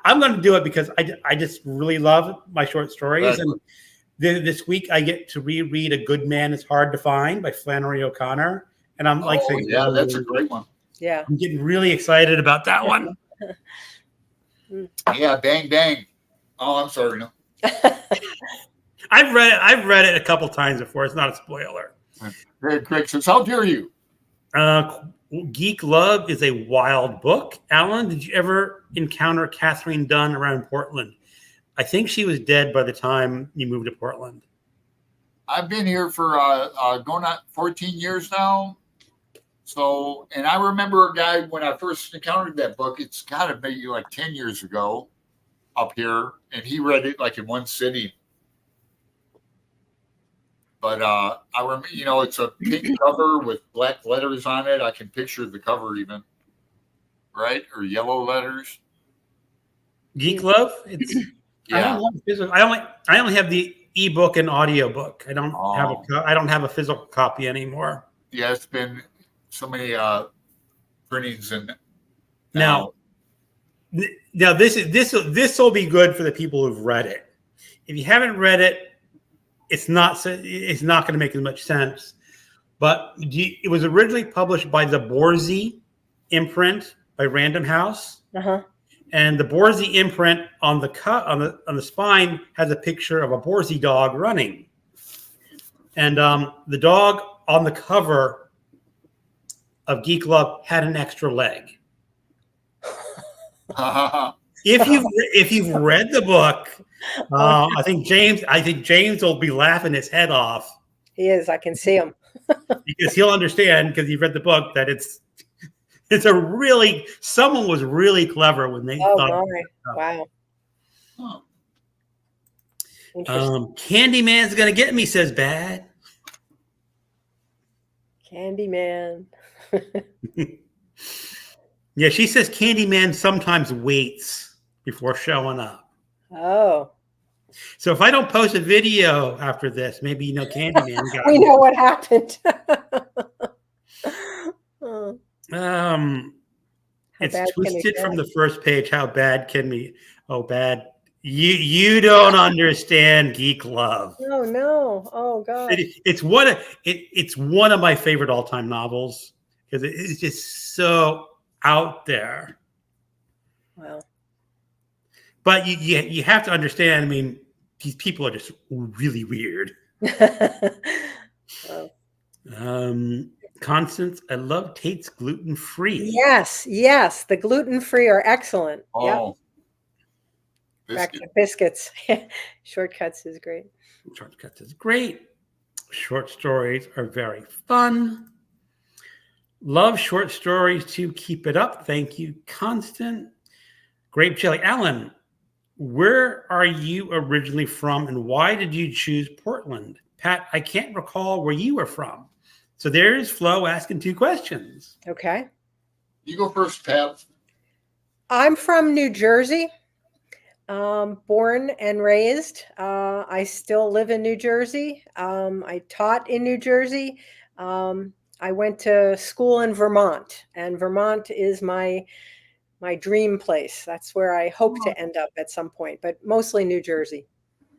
I'm going to do it because I just really love my short stories. And this week I get to reread A Good Man Is Hard to Find by Flannery O'Connor. And I'm like, saying, yeah, that's a great one. Yeah. I'm getting really excited about that one. Yeah, bang, bang. Oh, I'm sorry. No. I've read it a couple times before. It's not a spoiler. Greg says, how dare you? Geek Love is a wild book. Alan, did you ever encounter Catherine Dunn around Portland? I think she was dead by the time you moved to Portland. I've been here for going on 14 years now. So, and I remember a guy when I first encountered that book, it's got to be like 10 years ago up here, and he read it like in one sitting. But I remember, you know, it's a pink cover with black letters on it. I can picture the cover even, right? Or yellow letters. Geek Love? It's yeah. I only have the ebook and audiobook. I don't have a physical copy anymore. Yeah, it's been so many printings and now this will be good for the people who've read it. If you haven't read it, it's not going to make as much sense. But it was originally published by the Borsey imprint by Random House. Uh-huh. And the Borsey imprint on the spine has a picture of a Borsey dog running. And the dog on the cover of Geek Love had an extra leg. If you've read the book, I think James will be laughing his head off. He is. I can see him because he'll understand because he read the book that it's someone was really clever when they thought. Wow. Candyman's gonna get me, says Bad. Candyman. Yeah, she says Candyman sometimes waits before showing up. Oh. So if I don't post a video after this, maybe you know Candyman got we know what happened. It's twisted from the first page. How bad can we? Oh, bad. You don't understand Geek Love. Oh no! Oh God! It's one of my favorite all-time novels because it's just so out there. Wow! But you have to understand. I mean, these people are just really weird. Oh. Constance, I love Tate's gluten-free. Yes, the gluten-free are excellent. Oh. Yep. Back to biscuits. Shortcuts is great. Shortcuts is great. Short stories are very fun. Love short stories too. Keep it up. Thank you, Constant. Grape Jelly. Alan, where are you originally from and why did you choose Portland? Pat, I can't recall where you were from. So there's Flo asking 2 questions. Okay. You go first, Pat. I'm from New Jersey. Born and raised. I still live in New Jersey. I taught in New Jersey. I went to school in Vermont, and Vermont is my dream place. That's where I hope to end up at some point, but mostly New Jersey.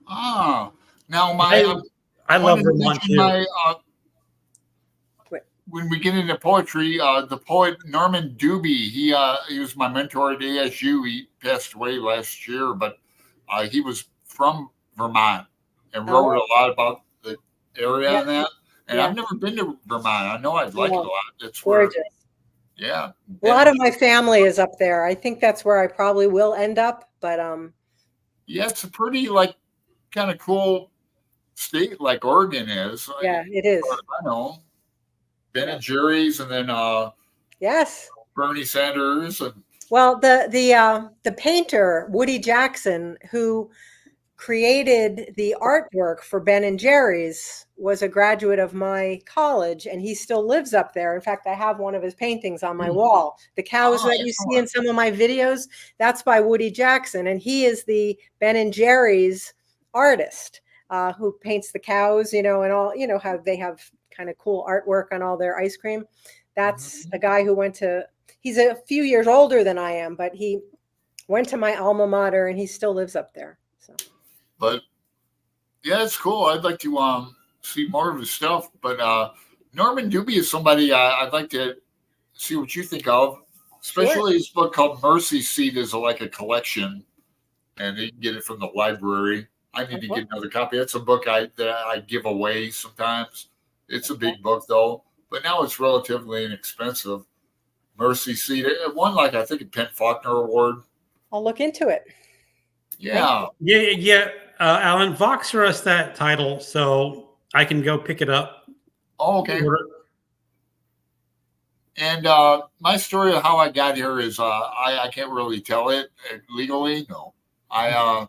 Now I love Vermont too. When we get into poetry, the poet Norman Doobie, he was my mentor at ASU. He passed away last year, but he was from Vermont and wrote a lot about the area and that. And I've never been to Vermont. I know I'd like it a lot. It's gorgeous. Yeah. A lot of my family is up there. I think that's where I probably will end up. But yeah, it's a pretty kind of cool state like Oregon is. Yeah, it is. I know. Ben and Jerry's, and then yes, Bernie Sanders, and well, the painter Woody Jackson, who created the artwork for Ben and Jerry's, was a graduate of my college, and he still lives up there. In fact, I have one of his paintings on my wall. The cows that you see in some of my videos, that's by Woody Jackson, and he is the Ben and Jerry's artist who paints the cows, and all, how they have kind of cool artwork on all their ice cream. That's a guy who he's a few years older than I am, but he went to my alma mater, and he still lives up there. So. But yeah, it's cool. I'd like to see more of his stuff. But Norman Doobie is somebody I'd like to see what you think of. Especially his book called Mercy Seat is like a collection, and you can get it from the library. I need to get another copy. That's a book that I give away sometimes. It's a big book though, but now it's relatively inexpensive. Mercy Seat. It won I think a Penn Faulkner Award. I'll look into it. Yeah. Yeah. Alan, Vox for us that title so I can go pick it up. Oh, okay. And my story of how I got here is I can't really tell it legally. No, I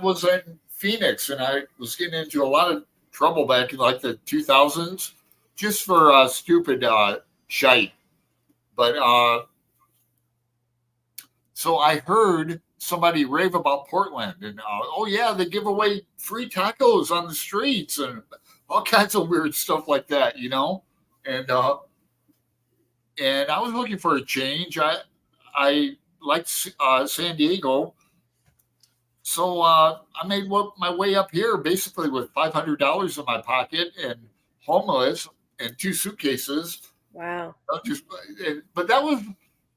was in Phoenix, and I was getting into a lot of trouble back in the 2000s just for stupid shite. But so I heard somebody rave about Portland, and they give away free tacos on the streets and all kinds of weird stuff like that, and I was looking for a change. I liked San Diego, so I made my way up here basically with $500 in my pocket and homeless and 2 suitcases. Wow. But that was,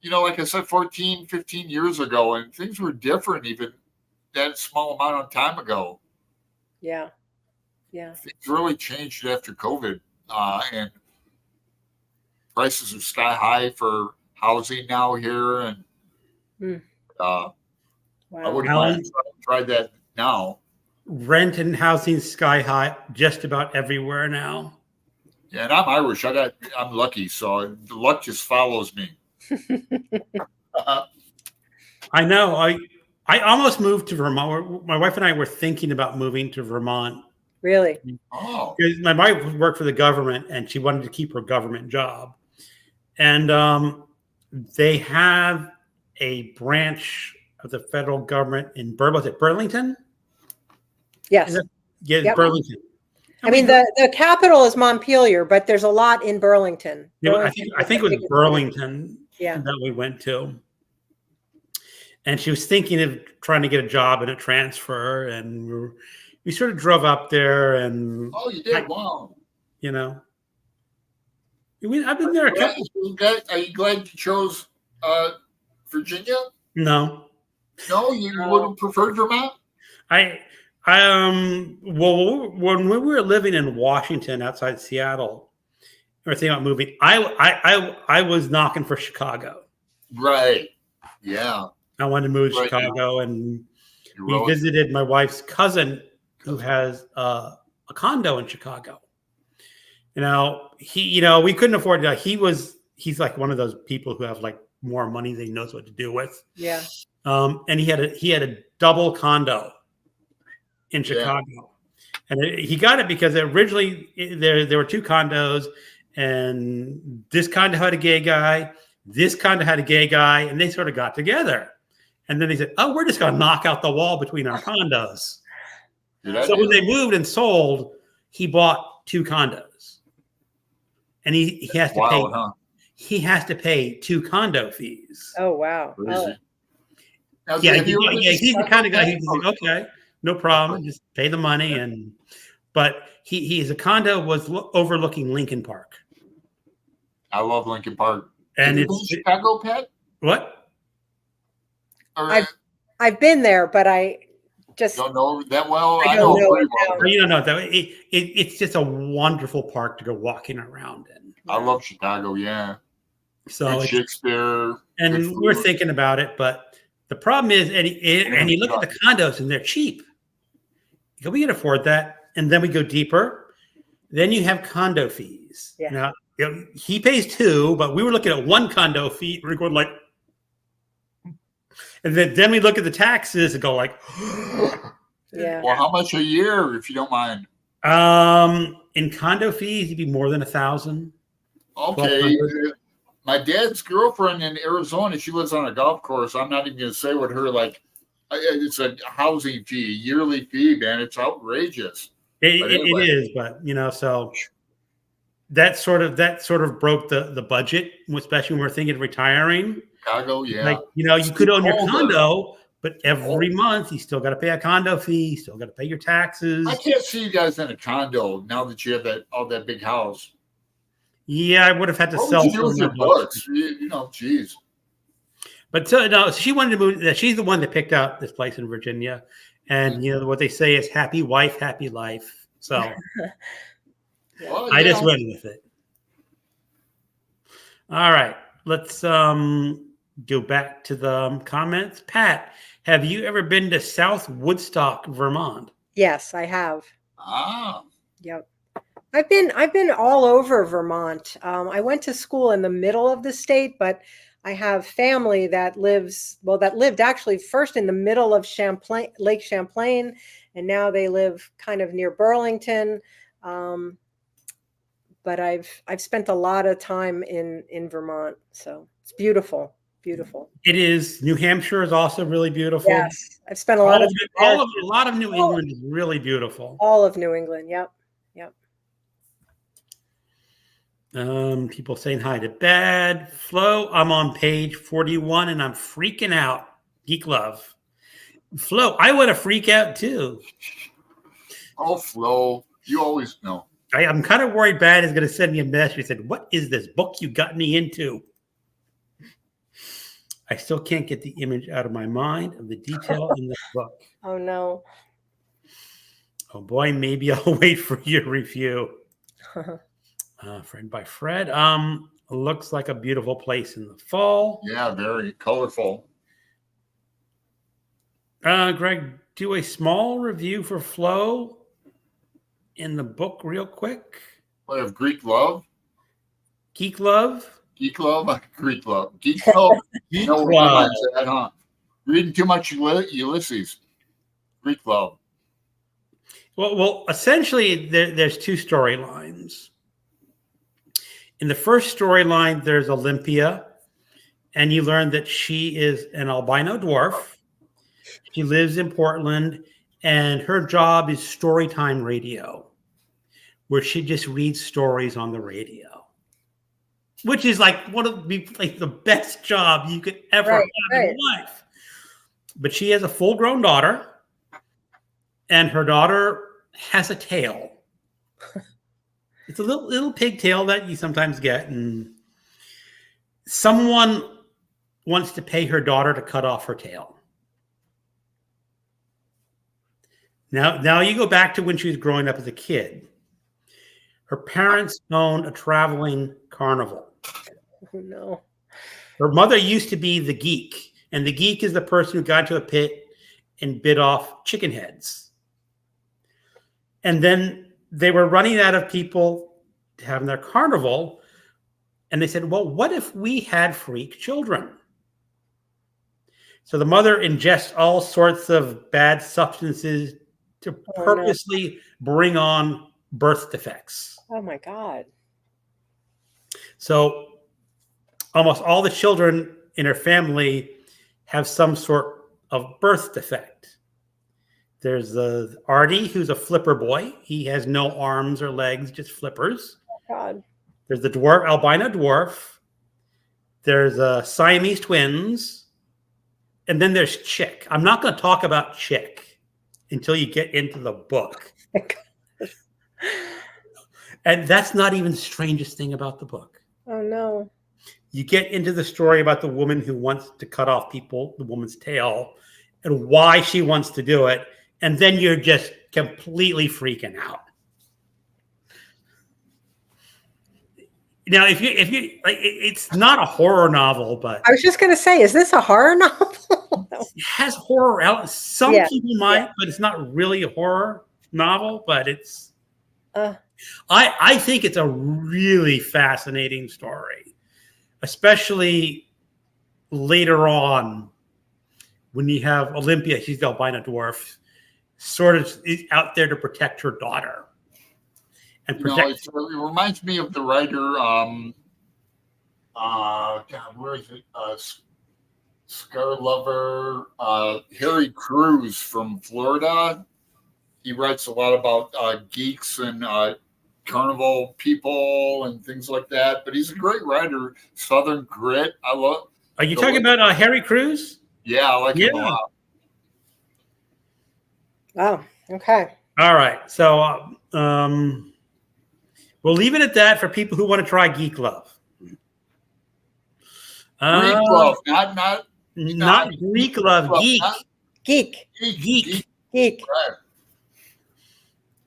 like I said, 14, 15 years ago, and things were different even that small amount of time ago. Yeah. Yeah. Things really changed after COVID, and prices are sky high for housing now here. And wow. I wouldn't mind try that now. Rent and housing sky high just about everywhere now. Yeah, and I'm Irish. I'm lucky, so the luck just follows me. I know. I almost moved to Vermont. My wife and I were thinking about moving to Vermont. Really? Oh. Because my wife worked for the government, and she wanted to keep her government job. And they have a branch of the federal government in Burlington. Yes. Yep. Burlington. I mean, the capital is Montpelier, but there's a lot in Burlington. I think it was Burlington that we went to. And she was thinking of trying to get a job and a transfer. And we sort of drove up there. And oh, you did? Wow. I've been there a couple. Are you glad you chose Virginia? No. No, you would have preferred Vermont? Well, when we were living in Washington outside Seattle, we were thinking about moving. I was knocking for Chicago. Right. Yeah. I wanted to move to Chicago, and we visited my wife's cousin who has a condo in Chicago. We couldn't afford that. He's like one of those people who have more money than he knows what to do with. Yeah. And he had a double condo in Chicago, and he got it because originally there were 2 condos, and this condo had a gay guy, this condo had a gay guy, and they sort of got together, and then they said, "Oh, we're just going to knock out the wall between our condos." So when they moved and sold, he bought 2 condos, and he has to pay. Huh? He has to pay 2 condo fees. Oh wow! Oh. He's the kind of guy who's like, okay. No problem. Just pay the money, but his condo was overlooking Lincoln Park. I love Lincoln Park. And it's Chicago, Pat. What? I've been there, but I Just don't know that well. I I don't know know pretty it well. now. You don't know though. It's just a wonderful park to go walking around in. I love Chicago. Yeah. So Good Shakespeare. and good we're food. thinking about it, but the problem is, and you look at the condos and they're cheap. We can afford that, and then we go deeper. Then you have condo fees. Yeah. Now he pays 2, but we were looking at 1 condo fee. We're going like, and then we look at the taxes and go like, Yeah. Well, how much a year, if you don't mind? In condo fees, it'd be more than 1,000. Okay. My dad's girlfriend in Arizona, she lives on a golf course. I'm not even going to say what her it's a housing fee, a yearly fee, man. It's outrageous. It is, but so that sort of broke the budget, especially when we're thinking of retiring. Chicago, yeah. Like, you could own your older. condo, but every month you still got to pay a condo fee, you still got to pay your taxes. I can't see you guys in a condo now that you have that big house. Yeah, I would have had to sell What would you do with some your of my books. books? Geez. But no, she wanted to move. She's the one that picked out this place in Virginia, and what they say is "happy wife, happy life." So Well, I just went with it. All right, let's go back to the comments. Pat, have you ever been to South Woodstock, Vermont? Yes, I have. Ah. Yep. I've been all over Vermont. I went to school in the middle of the state, but I have family that lived actually first in the middle of Lake Champlain, and now they live kind of near Burlington. But I've spent a lot of time in Vermont, so it's beautiful. Beautiful. It is. New Hampshire is also really beautiful. Yes, I've spent a lot of a lot of New England is really beautiful. All of New England. Yep. People saying hi to Bad Flo. I'm on page 41 and I'm freaking out. Geek Love. Flo, I want to freak out too. Oh, Flo, you always know. I'm kind of worried Bad is going to send me a message. He said, "What is this book you got me into?" I still can't get the image out of my mind of the detail in this book. Oh no. Oh boy, maybe I'll wait for your review. Friend by Fred. Looks like a beautiful place in the fall. Yeah, very colorful. Greg, do a small review for Flo in the book real quick. What of Greek Love? Geek Love? Geek Love? Greek Love. Geek Love? Geek no, Love. That, huh? Reading too much Ulysses. Greek Love. Well, essentially, there's 2 storylines. In the first storyline, there's Olympia, and you learn that she is an albino dwarf. She lives in Portland, and her job is storytime radio, where she just reads stories on the radio, which is like one of the best job you could ever have in life. But she has a full-grown daughter, and her daughter has a tail. It's a little pigtail that you sometimes get, and someone wants to pay her daughter to cut off her tail. Now you go back to when she was growing up as a kid. Her parents owned a traveling carnival. Oh, no. Her mother used to be the geek, and the geek is the person who got to a pit and bit off chicken heads. And then they were running out of people to have in their carnival. And they said, well, what if we had freak children? So the mother ingests all sorts of bad substances to purposely bring on birth defects. Oh, my God. So almost all the children in her family have some sort of birth defect. There's Artie, who's a flipper boy. He has no arms or legs, just flippers. Oh, God. There's the albino dwarf. There's Siamese twins. And then there's Chick. I'm not going to talk about Chick until you get into the book. And that's not even the strangest thing about the book. Oh, no. You get into the story about the woman who wants to cut off the woman's tail, and why she wants to do it and then you're just completely freaking out. Now, if you like, it's not a horror novel, but I was just going to say, is this a horror novel? it has horror elements. Some people might, but it's not really a horror novel. But it's. I think it's a really fascinating story, especially later on when you have Olympia. She's the albino dwarf, sort of is out there to protect her daughter. And it reminds me of the writer, God, where is it? Scar Lover, Harry Crews from Florida. He writes a lot about geeks and carnival people and things like that. But he's a great writer. Southern Grit. I love. Are you talking about Harry Crews? Yeah, I like him a lot. Oh, okay. All right. So we'll leave it at that for people who want to try Geek Love. Greek Love, not Greek Love. Geek. Geek.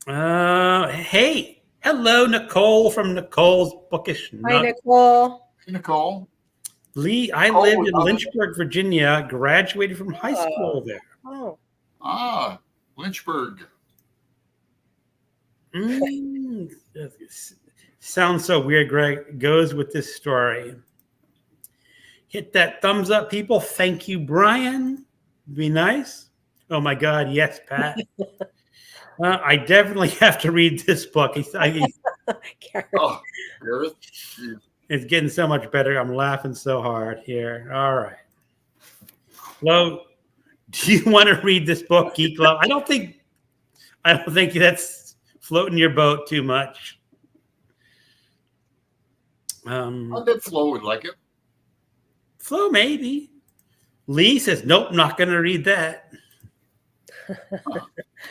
Right. Hey, hello, Nicole from Nicole's Bookish. Hi, Nicole. Hey, Nicole. Lee, I lived in Lynchburg, Virginia. Graduated from high school there. Oh. Lynchburg. Sounds so weird, Greg. Goes with this story. Hit that thumbs up, people. Thank you, Brian. Be nice. Oh my God, yes, Pat. I definitely have to read this book. Carrie. It's getting so much better. I'm laughing so hard here. All right. Flo, do you want to read this book, Geek Love? I don't think that's floating your boat too much. I bet Flo would like it. Flo, maybe. Lee says, nope, not going to read that.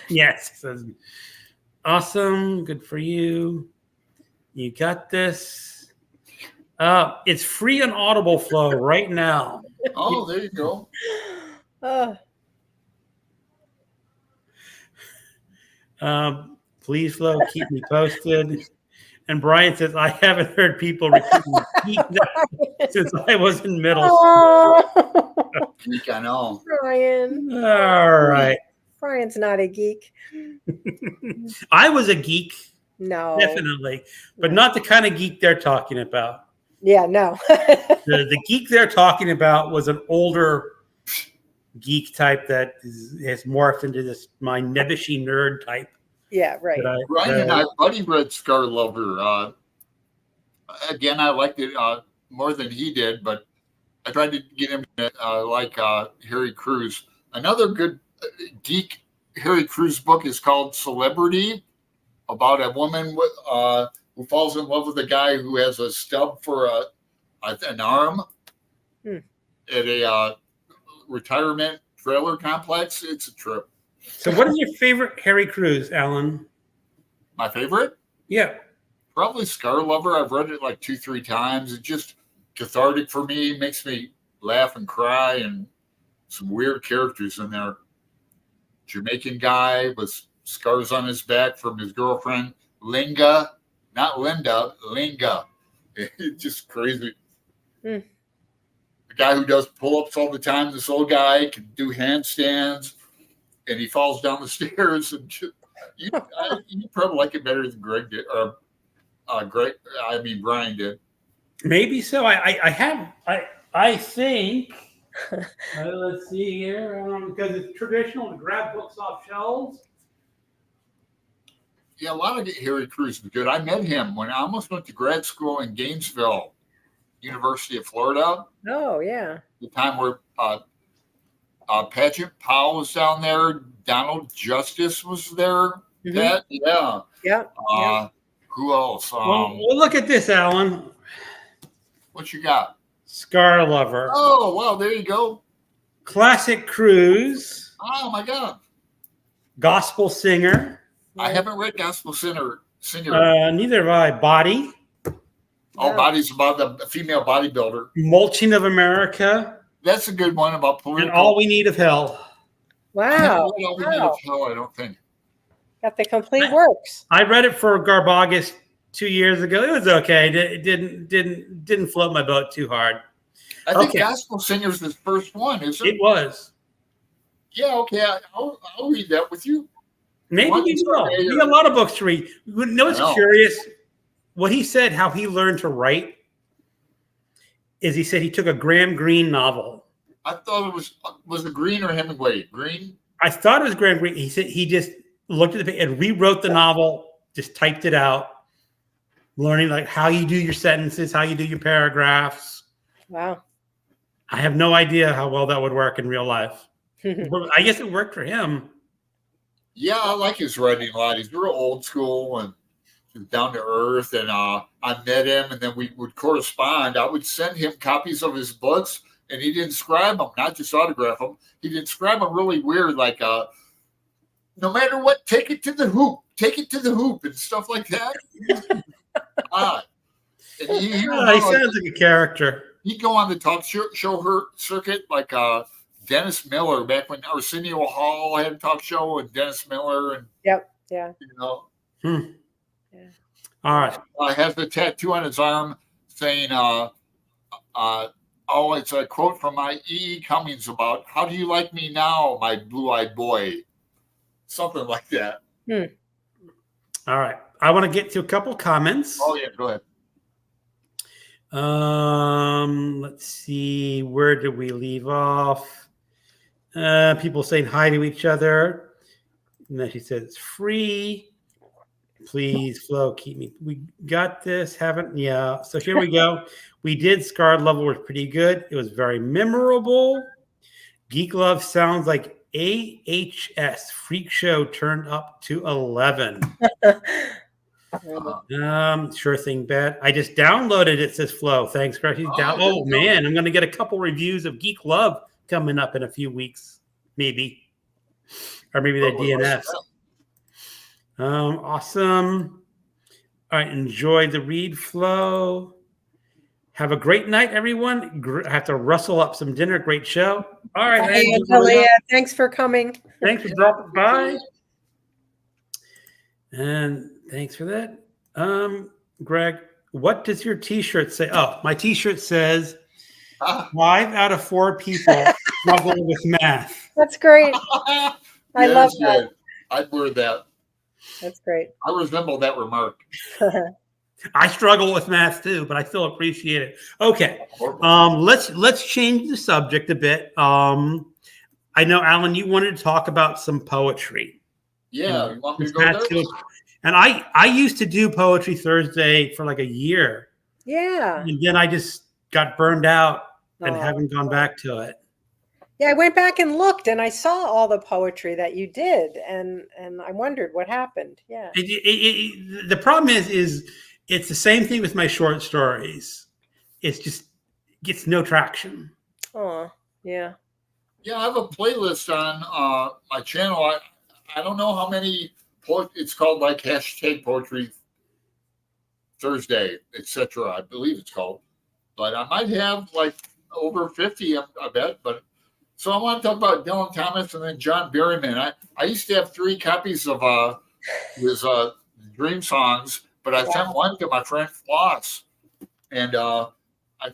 Yes. Says, awesome. Good for you. You got this. It's free on Audible, Flo, right now. Oh, there you go. Please, Flo, keep me posted. And Brian says, I haven't heard people repeat that since I was in middle school. Geek, I know. Brian. All right. Brian's not a geek. I was a geek. No. Definitely. But not the kind of geek they're talking about. Yeah, no. The geek they're talking about was an older geek type that has morphed into this my nebbishy nerd type. Yeah, right. Brian and I, Buddy read Scar Lover. Again, I liked it more than he did, but I tried to get him to like Harry Crews. Another good geek Harry Crews book is called Celebrity, about a woman who falls in love with a guy who has a stub for an arm at a retirement trailer complex. It's a trip. So what is your favorite Harry Crews, Alan? My favorite? Yeah. Probably Scar Lover. I've read it like 2-3 times. It's just cathartic for me. Makes me laugh and cry, and some weird characters in there. Jamaican guy with scars on his back from his girlfriend, Linga. Not Linda, Linga. It's just crazy. The guy who does pull-ups all the time, this old guy, can do handstands, and he falls down the stairs. And you probably like it better than Greg did, or Brian did. Maybe so. I think. Let's see here, because it's traditional to grab books off shelves. Yeah, a lot of Harry Crews is good. I met him when I almost went to grad school in Gainesville, University of Florida. Oh, yeah. The time where Paget Powell was down there, Donald Justice was there. Mm-hmm. Yeah. Who else? Well, look at this, Alan. What you got? Scar Lover. Oh, well, there you go. Classic Crews. Oh, my God. Gospel Singer. I haven't read Gospel Singer. Neither have I. Body. Oh, Body's about the female bodybuilder. Mulching of America. That's a good one about political. And All We Need of Hell. I haven't Wow. read All We Need Is Hell, I don't think. Got the complete works. I read it for Garbagus 2 years ago. It was okay. It didn't float my boat too hard. I think Gospel Singers is his first one, isn't it? It was. Yeah, okay. I'll read that with you. Maybe you will. We got a lot of books to read. You know what's curious? What he said, how he learned to write, is he said he took a Graham Greene novel. I thought it was it Greene or Hemingway? Greene? I thought it was Graham Greene. He said he just looked at the page and rewrote the novel, just typed it out, learning like how you do your sentences, how you do your paragraphs. Wow. I have no idea how well that would work in real life. I guess it worked for him. Yeah, I like his writing a lot. He's real old school and down to earth. And I met him, and then we would correspond. I would send him copies of his books, and he'd inscribe them, not just autograph them. He'd inscribe them really weird, like no matter what, take it to the hoop, and stuff like that. And he sounds like a character. He'd go on the talk show circuit, like Dennis Miller, back when Arsenio Hall had a talk show, and Dennis Miller, and yeah, you know. Yeah. All right. Has the tattoo on his arm saying, it's a quote from my E. Cummings about, how do you like me now, my blue-eyed boy? Something like that. All right. I want to get to a couple comments. Oh, yeah, go ahead. Let's see. Where did we leave off? People saying hi to each other. And then she says, it's free. Please, Flo, keep me. We got this, haven't? Yeah. So here we go. We did. Scarred Level was pretty good. It was very memorable. Geek Love sounds like AHS Freak Show turned up to 11. Sure thing, bet. I just downloaded it, says Flo. Thanks, Greg. Oh, man. I'm going to get a couple reviews of Geek Love coming up in a few weeks, maybe. Or maybe they're DNFs. Awesome. All right. Enjoy the read, Flo. Have a great night, everyone. I have to rustle up some dinner. Great show. All right. Hey, Angelia, thanks for coming. Thanks for dropping by. And thanks for that. Greg, what does your T-shirt say? Oh, my T-shirt says 5 out of 4 people struggle with math. That's great. I love that. I'd wear that. That's great. I resemble that remark. I struggle with math too, but I still appreciate it. Okay. Let's change the subject a bit. I know, Alan, you wanted to talk about some poetry. Yeah, you want me to go there? And I used to do Poetry Thursday for like a year. Yeah. And then I just got burned out and haven't gone back to it. Yeah, I went back and looked, and I saw all the poetry that you did, and I wondered what happened. Yeah. The problem is it's the same thing with my short stories. It's just gets no traction. Oh, yeah. Yeah, I have a playlist on my channel. I don't know how many it's called, like #Poetry Thursday, etc. I believe it's called, but I might have like over 50. I bet. But so I want to talk about Dylan Thomas and then John Berryman. I used to have 3 copies of his Dream Songs, but I sent one to my friend Floss, and I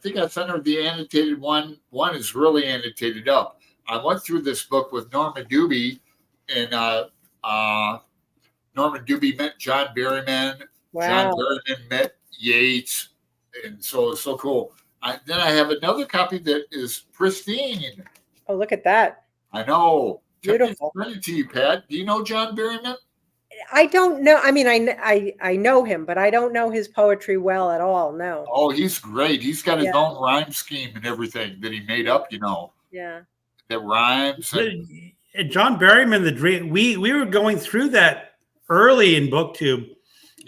think I sent her the annotated one. One is really annotated up. I went through this book with Norman Doobie, and Norman Doobie met John Berryman. Wow. John Berryman met Yeats, and so it's so cool. Then I have another copy that is pristine. Oh, look at that! I know. Beautiful. Send it to you, Pat. Do you know John Berryman? I don't know. I mean, I know him, but I don't know his poetry well at all. No. Oh, he's great. He's got his own rhyme scheme and everything that he made up. Yeah. That rhymes. John Berryman, the Dream. We were going through that early in BookTube.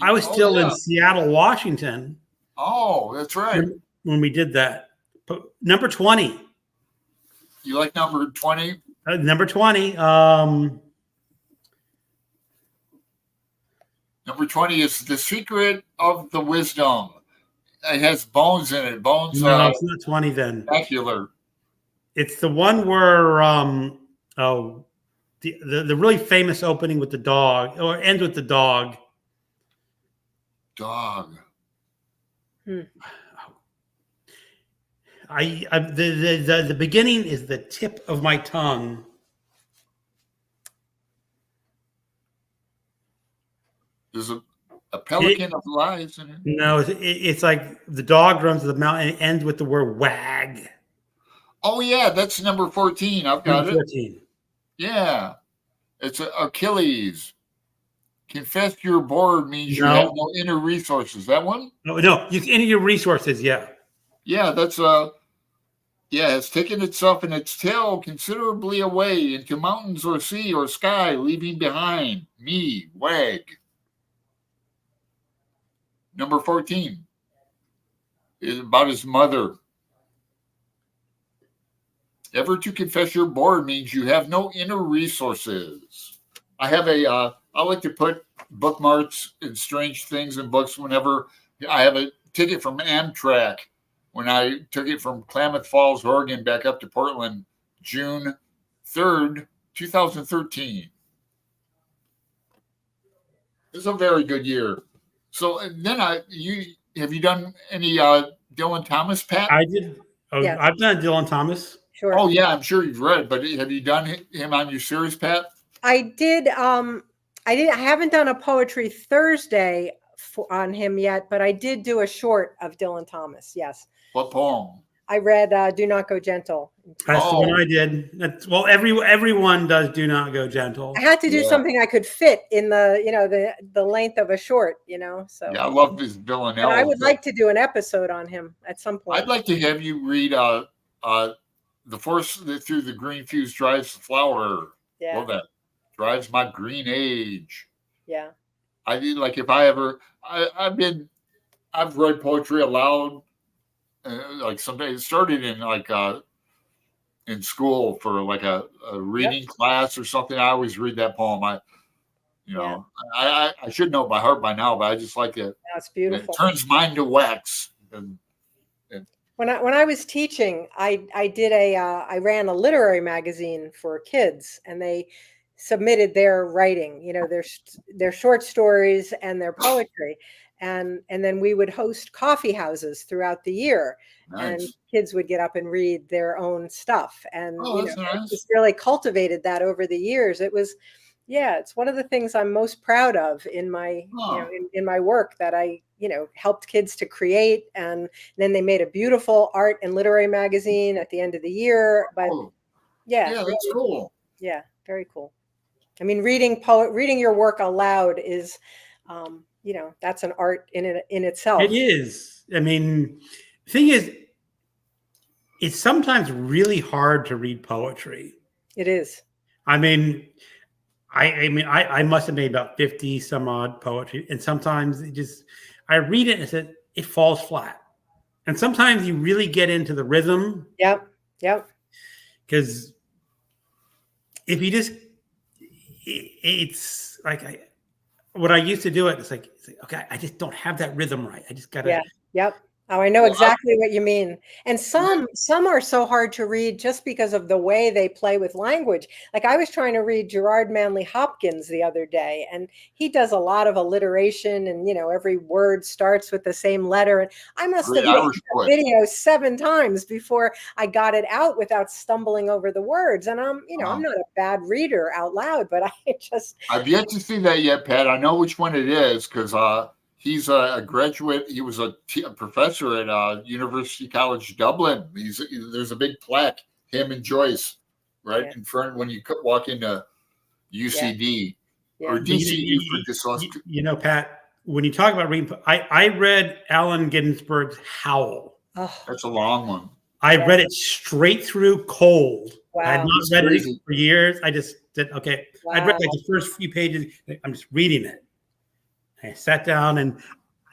I was still in Seattle, Washington. Oh, that's right. When we did that. Number 20. You like number 20? Number 20. Number 20 is The Secret of the Wisdom. It has bones in it. Bones. No, it's not 20 then. Spectacular. It's the one where the really famous opening with the dog, or ends with the dog. Dog. The beginning is the tip of my tongue. There's a pelican of lies in it. No, it's like the dog runs to the mountain and it ends with the word wag. Oh yeah, that's number 14. I've got Number 14. it. Yeah, it's Achilles. Confess you're bored means you have no inner resources. That one? No, you inner your resources. Yeah. Yeah, that's it's taken itself and its tail considerably away into mountains or sea or sky, leaving behind me, wag. Number 14 is about his mother. Ever to confess you're bored means you have no inner resources. I have I like to put bookmarks and strange things in books whenever I have a ticket from Amtrak when I took it from Klamath Falls, Oregon, back up to Portland, June 3rd, 2013. It's a very good year. So then have you done any Dylan Thomas, Pat? I did. Oh, yes. I've done Dylan Thomas. Sure. Oh yeah, I'm sure you've read, but have you done him on your series, Pat? I did. I haven't done a Poetry Thursday on him yet, but I did do a short of Dylan Thomas. Yes. What poem? I read "Do Not Go Gentle." That's the one I did. Well, everyone does "Do Not Go Gentle." I had to do something I could fit in the length of a short. So yeah, I love this Dylan. But I would like to do an episode on him at some point. I'd like to have you read "The Force That Through the Green Fuse Drives the Flower." Yeah. Love that. Drives my green age. Yeah. I did like if I ever I've read poetry aloud. Like someday it started in in school for like a reading class or something. I always read that poem. I should know it by heart by now, but I just like it. That's beautiful. It turns mine to wax. When I was teaching, I ran a literary magazine for kids, and they submitted their writing, their short stories and their poetry. And then we would host coffee houses throughout the year. Nice. And kids would get up and read their own stuff. And nice. Just really cultivated that over the years. It was, it's one of the things I'm most proud of in my in my work, that I helped kids to create. And then they made a beautiful art and literary magazine at the end of the year. But that's cool. Yeah, very cool. I mean, reading your work aloud is that's an art in itself. It is. I mean, the thing is, it's sometimes really hard to read poetry. It is. I mean, I must have made about 50 some odd poetry, and sometimes I read it and it falls flat. And sometimes you really get into the rhythm. Yep. Because if you it's like what I used to do it's like, okay, I just don't have that rhythm right. I just gotta. Yeah. Yep. Oh, I know exactly what you mean. And some are so hard to read just because of the way they play with language. Like I was trying to read Gerard Manley Hopkins the other day, and he does a lot of alliteration, and every word starts with the same letter. And I must have listened to the video 7 times before I got it out without stumbling over the words. And I'm not a bad reader out loud, but I've yet to see that yet, Pat. I know which one it is because he's a graduate. He was a professor at University College Dublin. There's a big plaque, him and Joyce, right in front when you walk into UCD or DCU for dyslexia. Pat, when you talk about reading, I read Allen Ginsberg's Howl. Oh, that's a long one. I read it straight through cold. Wow. I had not read it for years. I just did, okay. Wow. I read like the first few pages. I'm just reading it. I sat down and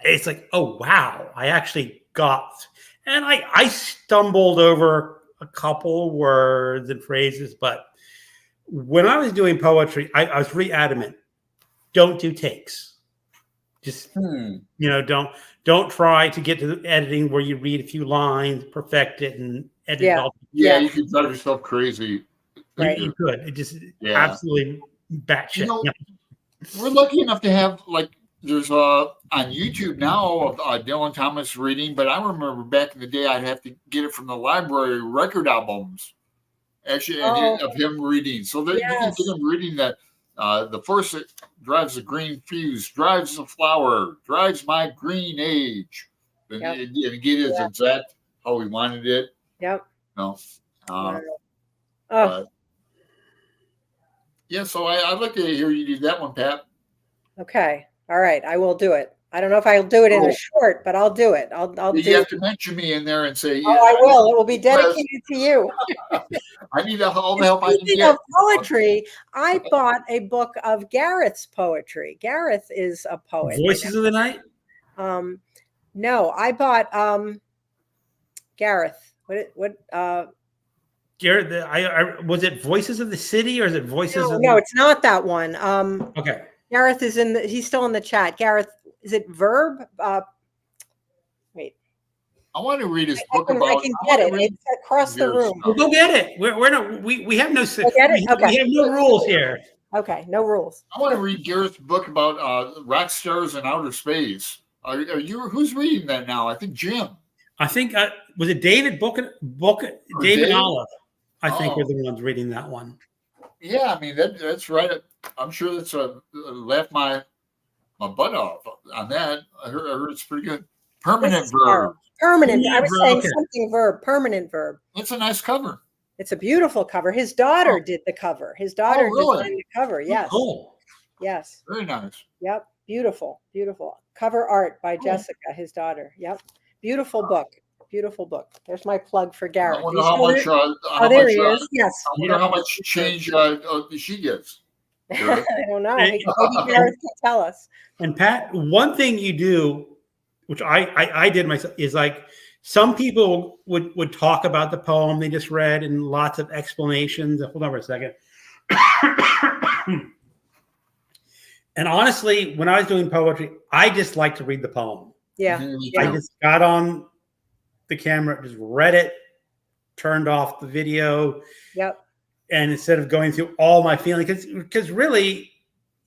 it's like, oh, wow, I actually got, and I stumbled over a couple of words and phrases, but when I was doing poetry, I was really adamant. Don't do takes. Just, don't try to get to the editing where you read a few lines, perfect it, and edit it all. Yeah, you can drive yourself crazy. Right. You could. It just absolutely batshit. You know, we're lucky enough to have there's on YouTube now of Dylan Thomas reading, but I remember back in the day I'd have to get it from the library record albums, actually of him reading. So that you can get him reading that the force that drives the green fuse, drives the flower, drives my green age, and get his exact how he wanted it. Yep. No. Yeah, so I'd like to hear you do that one, Pat. Okay. All right. I will do it. I don't know if I'll do it in a short, but I'll do it. I'll you have to mention me in there and say, oh, I will. It will be dedicated to you. I need all the help I can Speaking get. of poetry, I bought a book of Gareth's poetry. Gareth is a poet. Voices of the Night? No, I bought Gareth. Gareth, was it Voices of the City or is it Voices of No, it's not that one. Okay. Gareth is he's still in the chat. Gareth, is it Verb? Wait. I want to read his book about. I can get it. It's across the room. Well, go get it. We're not. We have no. We have no rules here. Okay, no rules. I want to read Gareth's book about rock stars in outer space. Are you? Who's reading that now? I think Jim. I think was it David David Olive. I think were the ones reading that one. Yeah, I mean that's right. I'm sure that's left my butt off on that. I heard it's pretty good. Permanent verb. Permanent. I was saying something verb. Permanent verb. It's a nice cover. It's a beautiful cover. His daughter did the cover. His daughter designed the cover. Yes. Oh, yes. Very nice. Yep. Beautiful. Beautiful. Cover art by Jessica, his daughter. Yep. Beautiful book. Beautiful book. There's my plug for Gareth. I wonder how much. There he is. Yes. I wonder how much change she gets. I don't know. Maybe Gareth can tell us. And Pat, one thing you do, which I did myself, is like some people would talk about the poem they just read and lots of explanations. Hold on for a second. And honestly, when I was doing poetry, I just like to read the poem. Yeah. I just got on the camera, just read it, turned off the video. Yep. And instead of going through all my feelings, because really,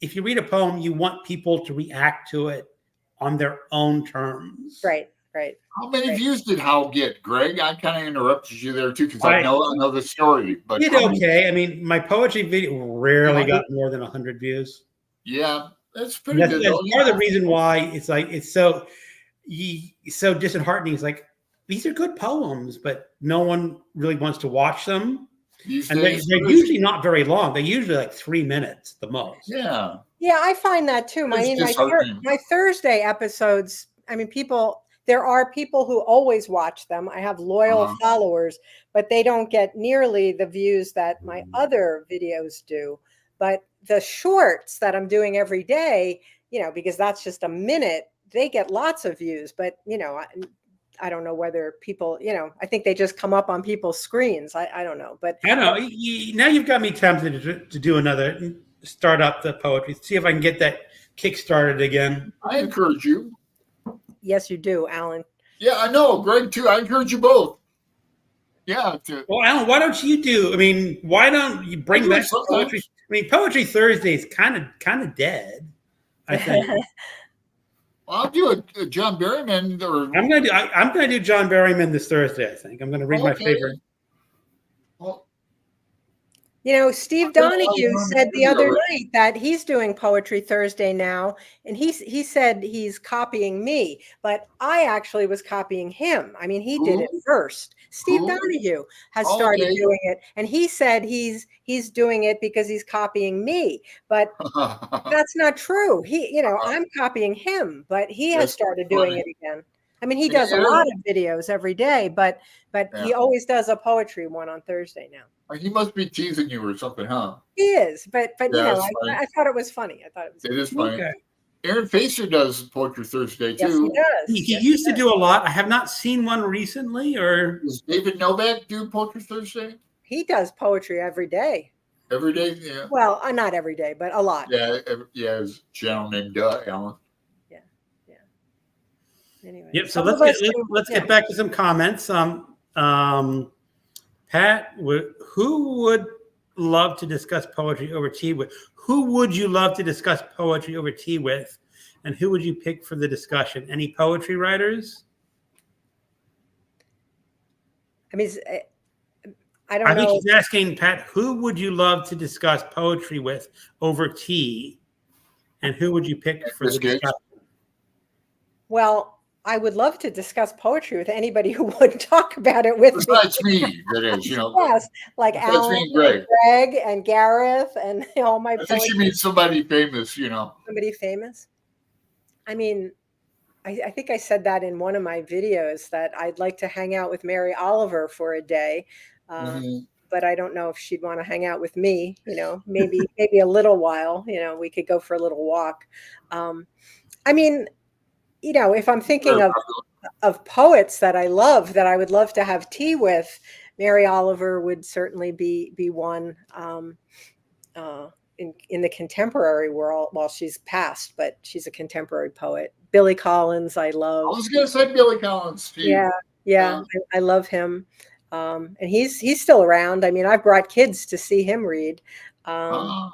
if you read a poem, you want people to react to it on their own terms. Right, right. How many views did Hal get, Greg? I kind of interrupted you there too because I know the story. But did okay. I mean, my poetry video rarely got more than 100 views. Yeah, that's pretty good. That's part of the reason why it's so disheartening. It's like these are good poems, but no one really wants to watch them. And they're usually not very long. They're usually like 3 minutes the most. Yeah. Yeah, I find that too. My Thursday episodes, I mean, there are people who always watch them. I have loyal followers, but they don't get nearly the views that my other videos do. But the shorts that I'm doing every day, because that's just a minute, they get lots of views. But, I don't know whether people, I think they just come up on people's screens. I don't know. But I know. Now you've got me tempted to do another, start up the poetry, see if I can get that kick-started again. I encourage you. Yes, you do, Alan. Yeah, I know. Greg, too. I encourage you both. Yeah. Well, Alan, why don't you do? I mean, why don't you bring back poetry? I mean, Poetry Thursday is kind of dead, I think. Well, I'll do a John Berryman. I'm gonna do John Berryman this Thursday. I think I'm gonna read my favorite. Well, Steve Donahue said the other night that he's doing Poetry Thursday now, and he said he's copying me, but I actually was copying him. I mean, he did it first. Steve Donahue has started doing it, and he said he's doing it because he's copying me, but that's not true. I'm copying him, but he has started doing it again. I mean, he does a lot of videos every day, but he always does a poetry one on Thursday now. He must be teasing you or something, huh? He is, but I thought it was funny. It is funny. Okay. Aaron Facer does Poetry Thursday too. Yes, he does. He used to do a lot. I have not seen one recently. Or does David Novak do Poetry Thursday? He does poetry every day. Every day, yeah. Well, not every day, but a lot. Yeah, There's a gentleman named Alan. Yeah. Anyway. Yep. So let's get back to some comments. Pat, who would love to discuss poetry over tea with? Who would you love to discuss poetry over tea with? And who would you pick for the discussion? Any poetry writers? I mean, I don't I think know. she's asking, Pat, who would you love to discuss poetry with over tea? And who would you pick for the discussion? Well, I would love to discuss poetry with anybody who would talk about it with Besides me, that is, Yes, like Alan, and Greg, and Gareth, and all my. I think she means somebody famous, Somebody famous. I mean, I think I said that in one of my videos that I'd like to hang out with Mary Oliver for a day, but I don't know if she'd want to hang out with me. Maybe a little while. We could go for a little walk. I mean, if I'm thinking of poets that I love, that I would love to have tea with, Mary Oliver would certainly be one. In the contemporary world, well, she's passed, but she's a contemporary poet. Billy Collins, I love. I was going to say Billy Collins too. Yeah. I love him, and he's still around. I mean, I've brought kids to see him read. Yeah.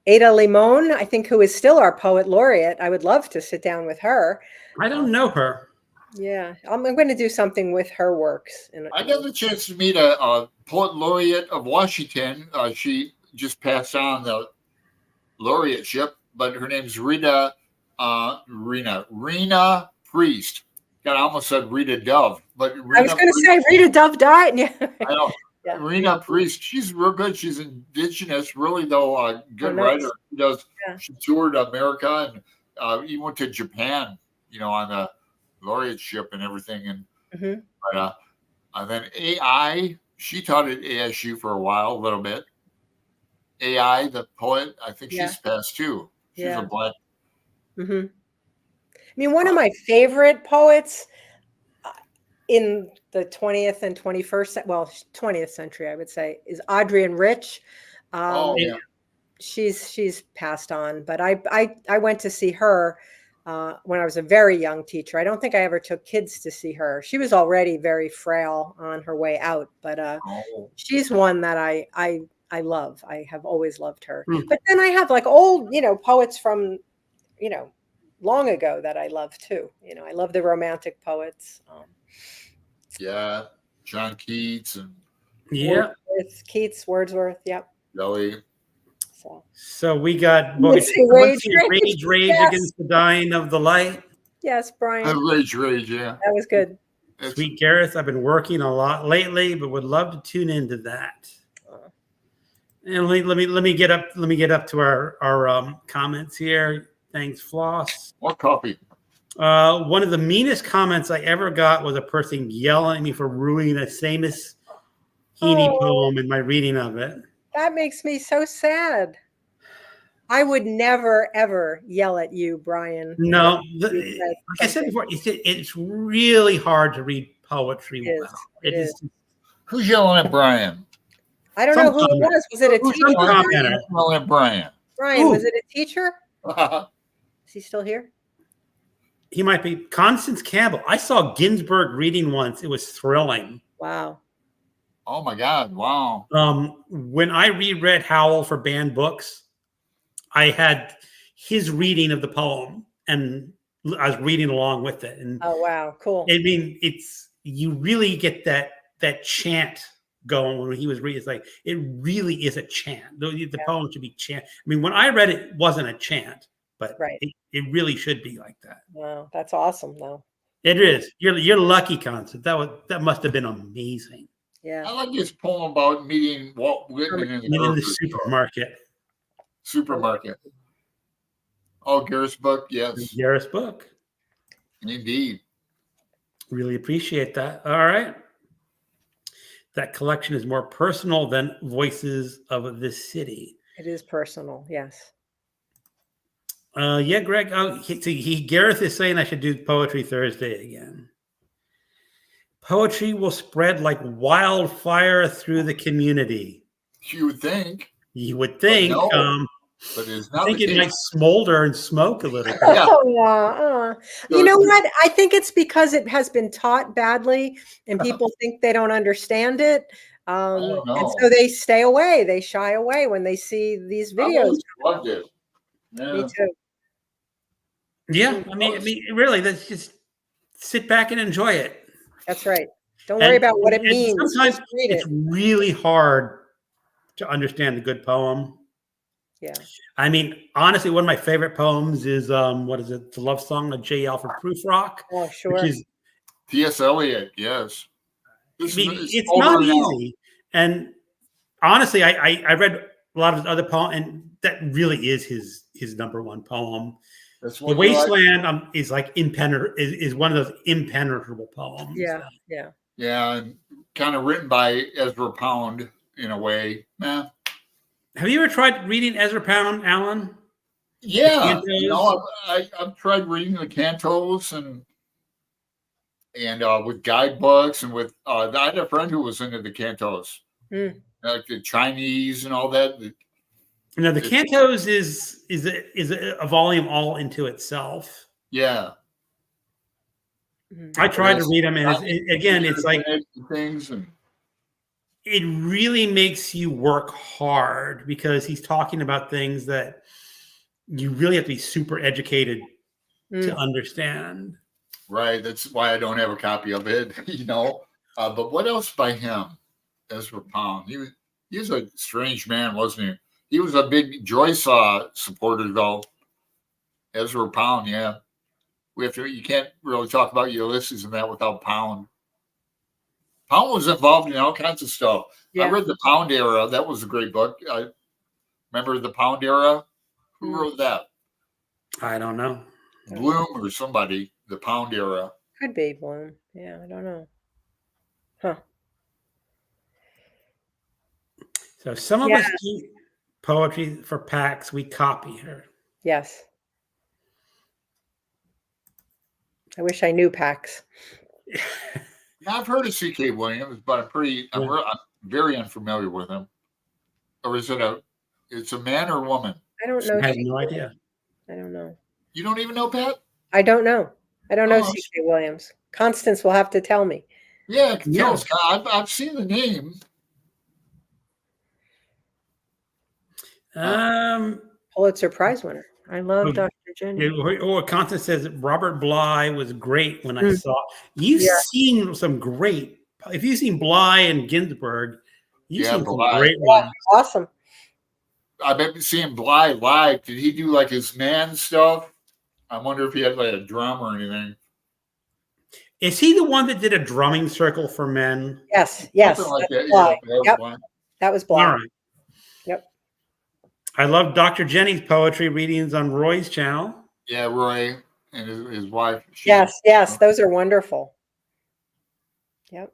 Ada Limon, I think, who is still our poet laureate. I would love to sit down with her. I don't know her. Yeah, I'm going to do something with her works. I got the chance to meet a poet laureate of Washington. She just passed on the laureateship, but her name's Rena Priest. God, I almost said Rita Dove, but I was going to say Rita Dove died. Yeah. I know. Yeah. Rena Priest, she's real good. She's indigenous, really, though, a good writer. She toured America and even went to Japan, on the laureateship and everything. And then AI, she taught at ASU for a while, a little bit. AI, the poet, I think she's passed too. She's a Black. I mean, one of my favorite poets in the 20th and 20th century, I would say, is Adrienne Rich. She's passed on, but I went to see her when I was a very young teacher. I don't think I ever took kids to see her. She was already very frail on her way out, but she's one that I love. I have always loved her. But then I have like old, poets from, long ago that I love too. I love the Romantic poets. John Keats and Wordsworth. Yep. Shelley. So we got Rage Against the Dying of the Light. Yes, Brian. Rage, yeah. That was good. Sweet Gareth, I've been working a lot lately, but would love to tune into that. And let me get up to our comments here. Thanks, Floss. More coffee. One of the meanest comments I ever got was a person yelling at me for ruining a Seamus Heaney poem in my reading of it. That makes me so sad. I would never, ever yell at you, Brian. No, like I said before, it's really hard to read poetry well. It is. Who's yelling at Brian? I don't know who it was. Was it a teacher? Yelling at Brian. Brian, was it a teacher? Is he still here? He might be. Constance Campbell. I saw Ginsberg reading once. It was thrilling. Wow. Oh my God! Wow. When I reread Howell for banned books, I had his reading of the poem, and I was reading along with it. And oh wow, cool! I mean, you really get that chant going when he was reading. It's like it really is a chant. The poem should be chant. I mean, when I read it, it wasn't a chant, but it really should be like that. Wow, that's awesome, though. It is. You're lucky, Constance. That must have been amazing. Yeah. I like his poem about meeting Walt Whitman in the supermarket. Oh, Gareth's book, yes. Gareth's book. Indeed. Really appreciate that. All right. That collection is more personal than Voices of the City. It is personal, yes. Yeah, Greg. Gareth is saying I should do Poetry Thursday again. Poetry will spread like wildfire through the community. You would think. You would think. No. but it's I not think the it case. might smolder and smoke a little bit. Yeah. You know what? I think it's because it has been taught badly and people think they don't understand it. And know. so they stay away. They shy away when they see these I videos. always loved it. Yeah. Me too. Yeah, I mean, really, let's just sit back and enjoy it. That's right. Don't worry about what it means. Sometimes Just read it's it. really hard to understand a good poem. Yeah. I mean, honestly, one of my favorite poems is what is it? The love song of J. Alfred Prufrock. Oh, sure. Which is T.S. Eliot, yes. I mean, it's not easy. And honestly, I read a lot of his other poems, and that really is his number one poem. The Wasteland is like is one of those impenetrable poems. Yeah, yeah. Yeah, and kind of written by Ezra Pound in a way. Yeah. Have you ever tried reading Ezra Pound, Alan? Yeah, I've tried reading the cantos and with guidebooks and with I had a friend who was into the cantos, like the Chinese and all that. You know, the cantos is a volume all into itself. Yeah, I tried to read them, and it's like things, and it really makes you work hard because he's talking about things that you really have to be super educated to understand. Right. That's why I don't have a copy of it, you know. But what else by him? Ezra Pound. He was a strange man, wasn't he? He was a big Joyce supporter, though. Ezra Pound, yeah. You can't really talk about Ulysses and that without Pound. Pound was involved in all kinds of stuff. Yeah. I read the Pound Era. That was a great book. I remember the Pound Era. Who wrote that? I don't know. Bloom or somebody. The Pound Era. Could be Bloom. Yeah, I don't know. Huh. So some of us do poetry for PAX. We copy her. Yes. I wish I knew PAX. I've heard of C.K. Williams, but I'm very unfamiliar with him. Or is it's a man or a woman? I don't know. I have no idea. I don't know. You don't even know, Pat? I don't know. I don't know C.K. Williams. Constance will have to tell me. Yeah, tell us. I've seen the name. Pulitzer Prize winner. I love Dr. Jenny. Or Constance says Robert Bly was great when I saw. You've seen some great. If you've seen Bly and Ginsberg, you've seen some great ones. Awesome. I've been seeing Bly live. Did he do like his man stuff? I wonder if he had like a drum or anything. Is he the one that did a drumming circle for men? Yes. Something like that. Bly. Yeah, that was Bly. All right. Yep. I love Dr. Jenny's poetry readings on Roy's channel. Yeah, Roy and his wife. Yes, those are wonderful. Yep.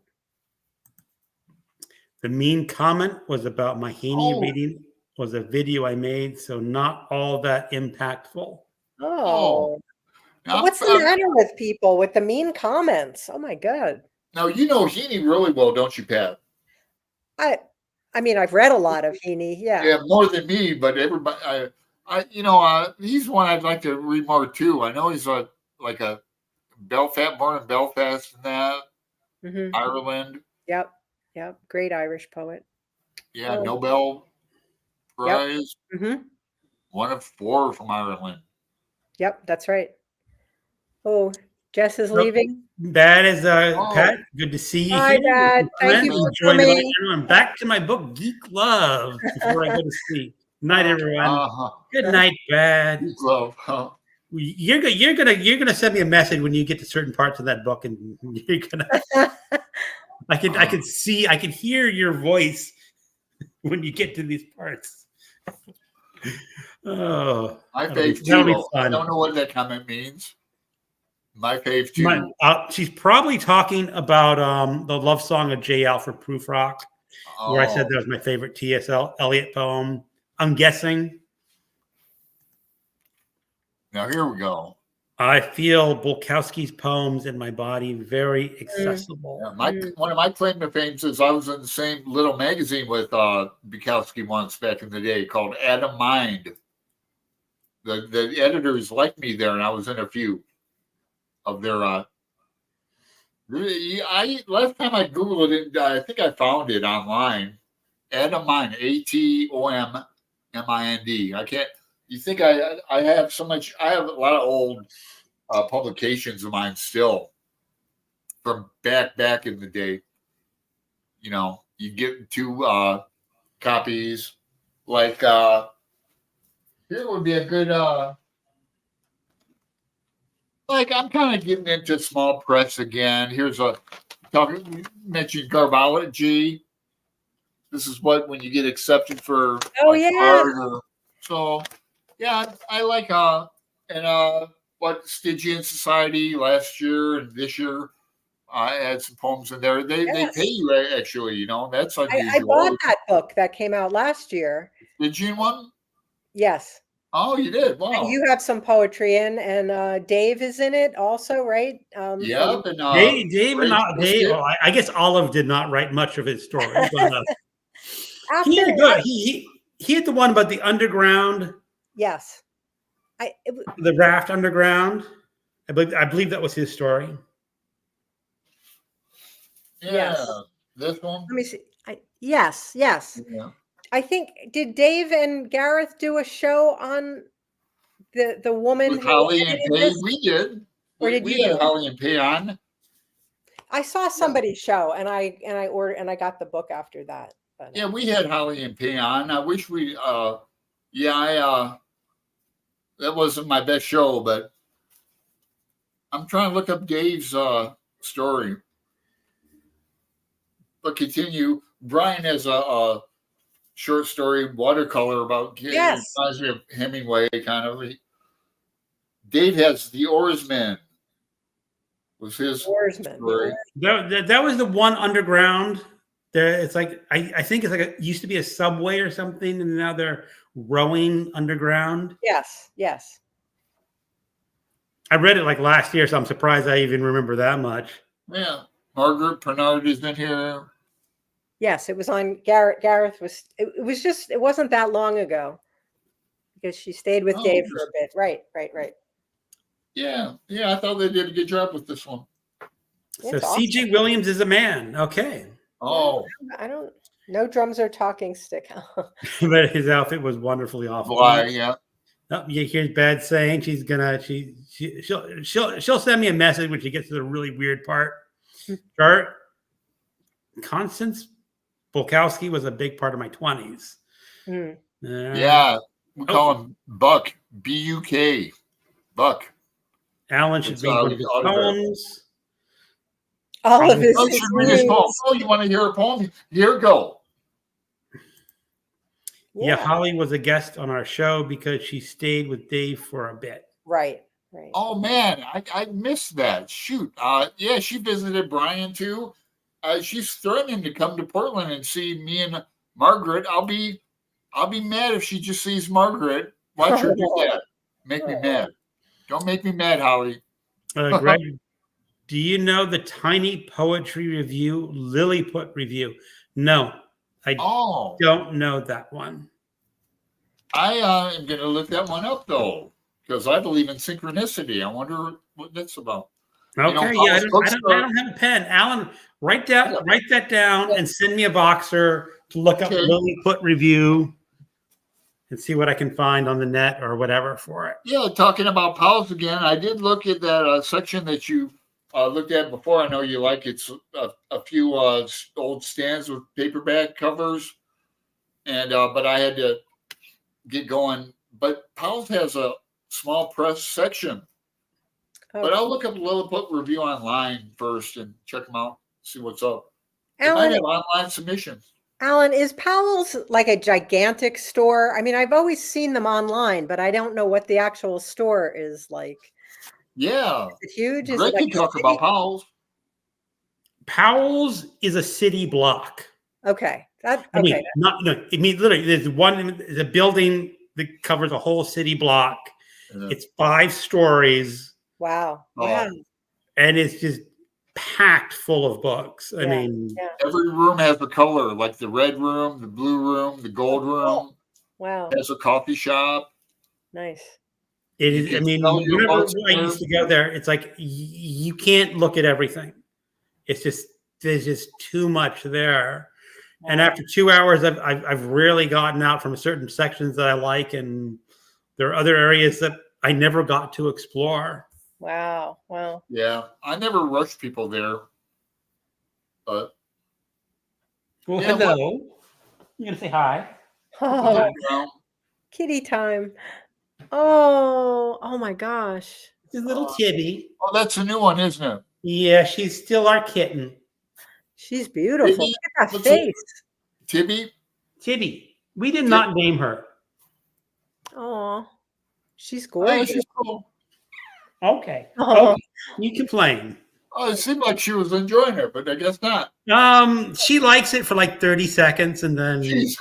The mean comment was about Machen reading. Was a video I made, so not all that impactful. Oh. What's the matter with people with the mean comments? Oh my God. Now you know Heaney really well, don't you, Pat? I mean, I've read a lot of Heaney. Yeah. Yeah, more than me, but everybody. He's one I'd like to read more too. I know he's like a Belfast, born in Belfast and that Ireland. Yep. Great Irish poet. Yeah, Nobel Prize. Yep. One of 4 from Ireland. Yep, that's right. Oh, Jess is leaving. That is Pat. Good to see you. Hi, Dad. Thank you for coming. I'm back to my book, Geek Love, before I go to sleep. Night, everyone. Good night, Brad. Geek Love. Huh? You're gonna send me a message when you get to certain parts of that book, and you're gonna. I can hear your voice when you get to these parts. Oh, my fave too. I don't know what that comment means. My fave too. She's probably talking about the love song of J. Alfred Prufrock, where I said that was my favorite T.S. Eliot poem. I'm guessing. Now here we go. I feel Bulkowski's poems in my body very accessible. Yeah, one of my claim to fame is I was in the same little magazine with Bukowski once back in the day called Adam Mind. the editors liked me there, and I was in a few of their. Last time I googled it, I think I found it online. Atommind, ATOMMIND. I can't. You think I have so much? I have a lot of old publications of mine still from back in the day. You know, you get 2 copies. Like here would be a good. Like I'm kind of getting into small press again. Here's mentioned garbology. This is what when you get accepted for art so yeah, I like what Stygian Society last year and this year I had some poems in there. They pay you actually, you know, that's unusual. I bought that book that came out last year. Stygian one? Yes. Oh, you did? Wow. And you have some poetry in, and Dave is in it also, right? Yeah, and Dave and Dave. Well, I guess Olive did not write much of his story, but he had the one about the underground. Yes, the raft underground. I believe that was his story. Yeah, yes. This one. Let me see. Yes. Yeah. I think did Dave and Gareth do a show on the woman with Holly and Pay? This? We did. Or did we you had do Holly and Pay on. I saw somebody's show and I ordered and I got the book after that. But, yeah, we had Holly and Pay on. I wish we that wasn't my best show, but I'm trying to look up Dave's story. But continue. Brian has a short story, watercolor about yes. reminds me of Hemingway kind of. Dave has The Oarsman. Was his story. That was the one underground. There, it's like I think it's like it used to be a subway or something, and now they're rowing underground. Yes. I read it like last year, so I'm surprised I even remember that much. Yeah, Margaret Pernard is in here. Yes, it was on Gareth was it wasn't that long ago because she stayed with Dave for a bit. Right. Yeah, I thought they did a good job with this one. So C.G. Awesome. Williams is a man. Okay. Oh, I don't. No drums or talking stick. But his outfit was wonderfully awful. Why? Yeah. Oh, yeah. Here's Bad saying she's gonna she'll send me a message when she gets to the really weird part. Chart. Constance Bulkowski was a big part of my 20s. Yeah, we call him Buck. B-U-K. Buck. Alan should read one of his poems. All of his poems. Oh, you want to hear a poem? Here go. Yeah, Holly was a guest on our show because she stayed with Dave for a bit. Right. Oh man, I missed that. Shoot. Yeah, she visited Brian too. She's threatening to come to Portland and see me and Margaret. I'll be mad if she just sees Margaret. Watch her do that. Make me mad. Don't make me mad, Holly. Greg, do you know the Tiny Poetry Review, Lilliput Review? No, I don't know that one. I am going to look that one up, though, because I believe in synchronicity. I wonder what that's about. Okay, I don't have a pen. Alan, write that down and send me a Voxer to look up Lilliput Review and see what I can find on the net or whatever for it. Yeah, talking about pals again, I did look at that section that you looked at before. I know you like it's a few old stands with paperback covers, and but I had to get going. But Powell's has a small press section. But I'll look up Lilliput Review online first and check them out, see what's up. They might have online submissions. Alan, is Powell's like a gigantic store? I mean, I've always seen them online, but I don't know what the actual store is like. Yeah. Is it huge? Greg is it like can talk about Powell's. Powell's is a city block. Okay. Literally, there's a building that covers a whole city block. Yeah. It's 5 stories. Wow. And it's just packed full of books. I mean, every room has a color, like the red room, the blue room, the gold room. Wow. Has a coffee shop. Nice. It You is. I can mean, smell your whenever bugs I there. used to go there, it's like you can't look at everything. It's just there's just too much there. And Wow. after 2 hours, I've rarely gotten out from certain sections that I like, and there are other areas that I never got to explore. Wow. Wow. Yeah, I never rush people there, but Well, yeah, hello. I'm gonna say hi. Oh, well, kitty time. Oh, oh my gosh. This is little Tibby. oh, that's a new one, isn't it? Yeah, she's still our kitten. She's beautiful. Tibby, Look at that what's it? face. Tibby. Tibby. We did not name her. Oh, she's Oh, gorgeous. she's cool. Okay. Oh, Okay. You complain. Oh, it seemed like she was enjoying it, but I guess not. She likes it for like 30 seconds, and then Jeez.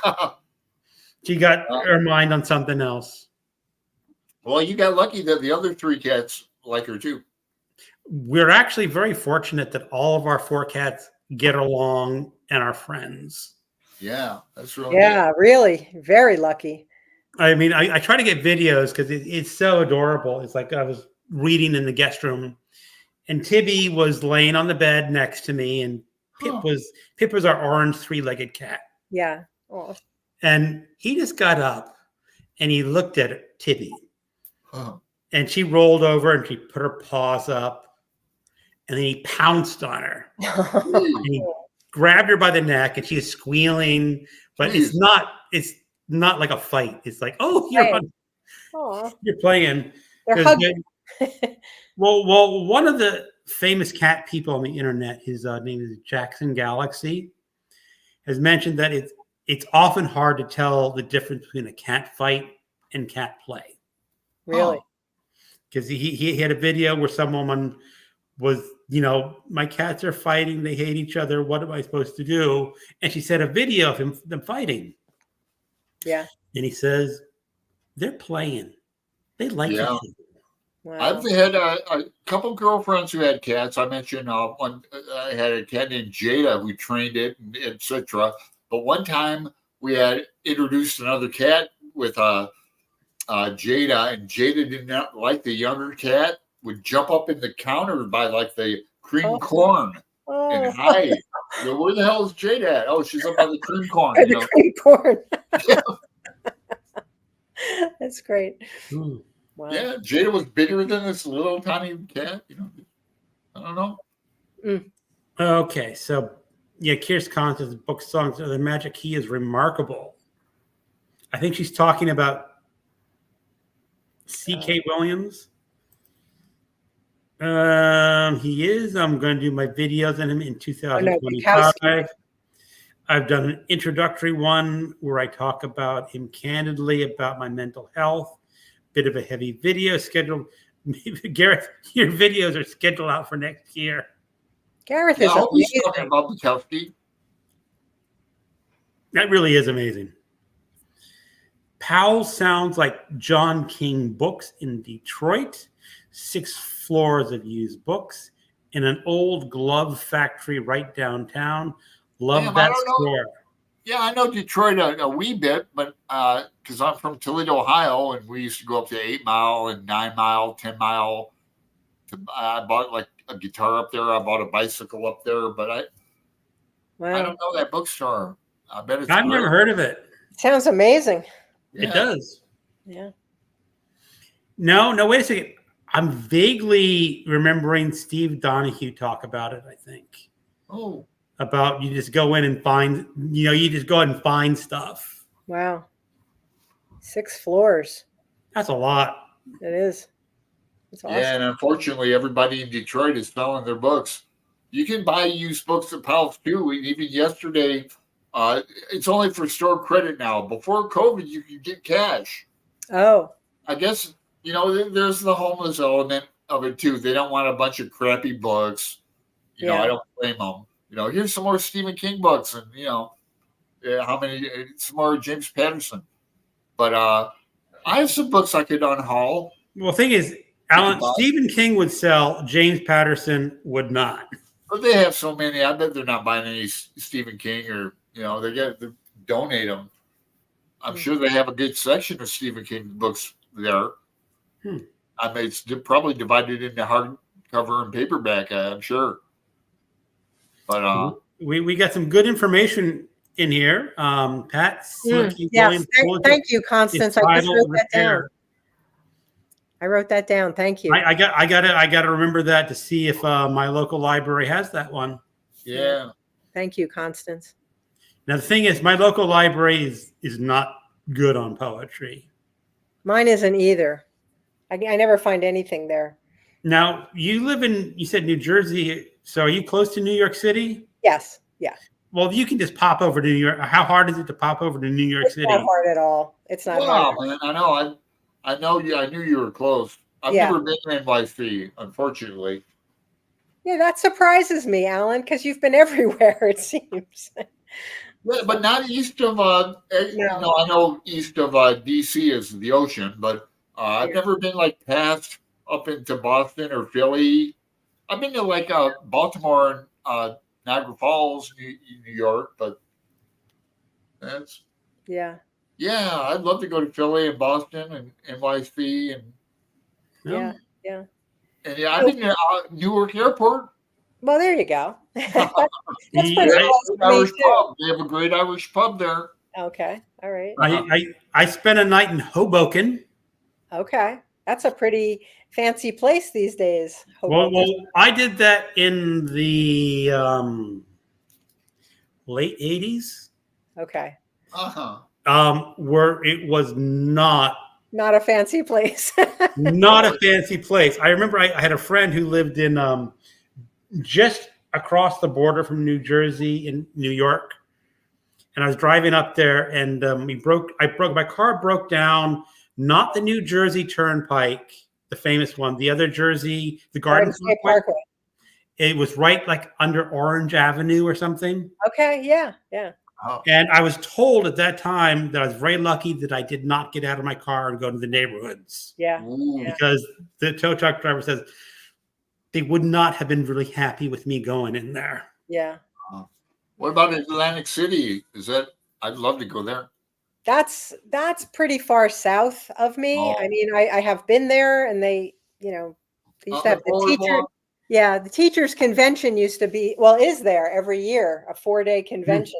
she got her mind on something else. Well, you got lucky that the other 3 cats like her too. We're actually very fortunate that all of our 4 cats get along and are friends. Yeah, that's really yeah, really. Very lucky. I mean, I try to get videos because it's so adorable. It's like I was reading in the guest room, and Tibby was laying on the bed next to me, and Pip was our orange 3-legged cat. Yeah. Oh. And he just got up and he looked at Tibby. Huh. And she rolled over and she put her paws up, and then he pounced on her. And he grabbed her by the neck, and she's squealing, but it's not like a fight. It's like, oh, you're playing. They're hugging. Well, one of the famous cat people on the internet, his name is Jackson Galaxy, has mentioned that it's often hard to tell the difference between a cat fight and cat play. Really? Because he had a video where some woman was, my cats are fighting. They hate each other. What am I supposed to do? And she said a video of them fighting. Yeah. And he says, they're playing. They like each other. Wow. I've had a couple girlfriends who had cats. I mentioned one. I had a cat named Jada who trained it, etc. But one time we had introduced another cat with Jada, and Jada did not like the younger cat. Would jump up in the counter by like the cream corn and hide. Where the hell is Jada at? Oh, she's up by the cream corn. The cream corn. That's great. Ooh. Wow. Yeah, Jada was bigger than this little tiny cat. I don't know. Okay, so Kirst Const's book songs, The Magic Key is remarkable. I think she's talking about C.K. Williams. He is. I'm going to do my videos on him in 2025. I've done an introductory one where I talk about him candidly, about my mental health. Bit of a heavy video scheduled. Maybe Gareth, your videos are scheduled out for next year. Gareth is always talking about Bukowski. That really is amazing. Powell sounds like John King Books in Detroit. 6 floors of used books in an old glove factory right downtown. Love that store. Yeah, I know Detroit a wee bit, but because I'm from Toledo, Ohio, and we used to go up to 8 Mile and 9 Mile, 10 Mile. I bought like a guitar up there. I bought a bicycle up there, but I don't know that bookstore. I bet it's. I've never heard of it. Sounds amazing. Yeah. It does. Yeah. No, wait a second. I'm vaguely remembering Steve Donahue talk about it, I think. Oh. About you just go in and find, you just go ahead and find stuff. Wow. 6 floors. That's a lot. It is. It's awesome. Yeah, and unfortunately, everybody in Detroit is selling their books. You can buy used books at Powell's too. Even yesterday, it's only for store credit now. Before COVID, you could get cash. Oh. I guess, there's the homeless element of it too. They don't want a bunch of crappy books. I don't blame them. Here's some more Stephen King books, and some more James Patterson. But I have some books I could unhaul. Well, the thing is, Alan, Stephen King would sell, James Patterson would not. But they have so many. I bet they're not buying any Stephen King, or they donate them. I'm sure they have a good section of Stephen King books there. I mean, it's probably divided into hardcover and paperback, I'm sure. But we got some good information in here. Pat Slinky Yes, Williams. thank you, Constance. I just wrote that down. I wrote that down. Thank you. I gotta remember that to see if my local library has that one. Yeah. Thank you, Constance. Now the thing is, my local library is not good on poetry. Mine isn't either. I never find anything there. Now you said New Jersey. So are you close to New York City? Yes. Yeah. Well, you can just pop over to New York. How hard is it to pop over to New York City? It's not hard at all. It's not hard. Man, I know. I know. Yeah, I knew you were close. I've never been to NYC, unfortunately. Yeah, that surprises me, Alan, because you've been everywhere. It seems. Yeah, but not east of. No. I know east of DC is the ocean, but I've never been past up into Boston or Philly. I've been to Baltimore and Niagara Falls, New York, but that's yeah. I'd love to go to Philly and Boston and NYC and yeah. And I've been to Newark Airport. Well, there you go. That's pretty close Irish pub. They have a great Irish pub there. Okay, all right. I spent a night in Hoboken. Okay, that's a pretty fancy place these days. Well, I did that in the late 80s. Okay. Where it was not a fancy place. Not a fancy place. I remember I had a friend who lived in just across the border from New Jersey in New York, and I was driving up there, and my car broke down. Not the New Jersey Turnpike, the famous one, the other Jersey, the Garden State Parkway. It was right under Orange Avenue or something. Okay, yeah. Oh. And I was told at that time that I was very lucky that I did not get out of my car and go to the neighborhoods. Yeah. Because the tow truck driver says they would not have been really happy with me going in there. Yeah. What about Atlantic City? I'd love to go there. That's pretty far south of me. Oh. I mean, I have been there, and they used to have the teacher. Yeah, the teachers' convention is there every year, a 4-day convention.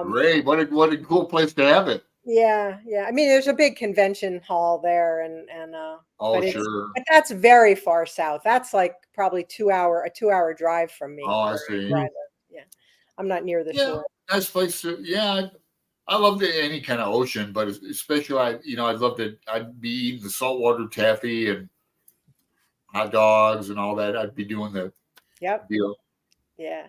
Great! What a cool place to have it. Yeah. I mean, there's a big convention hall there, and sure. But that's very far south. That's probably a 2-hour drive from me. Oh, I see. Yeah, I'm not near the shore. Nice place to. Yeah, I love any kind of ocean, but especially I'd love to. I'd be eating the saltwater taffy and hot dogs and all that. I'd be doing the deal. Yeah.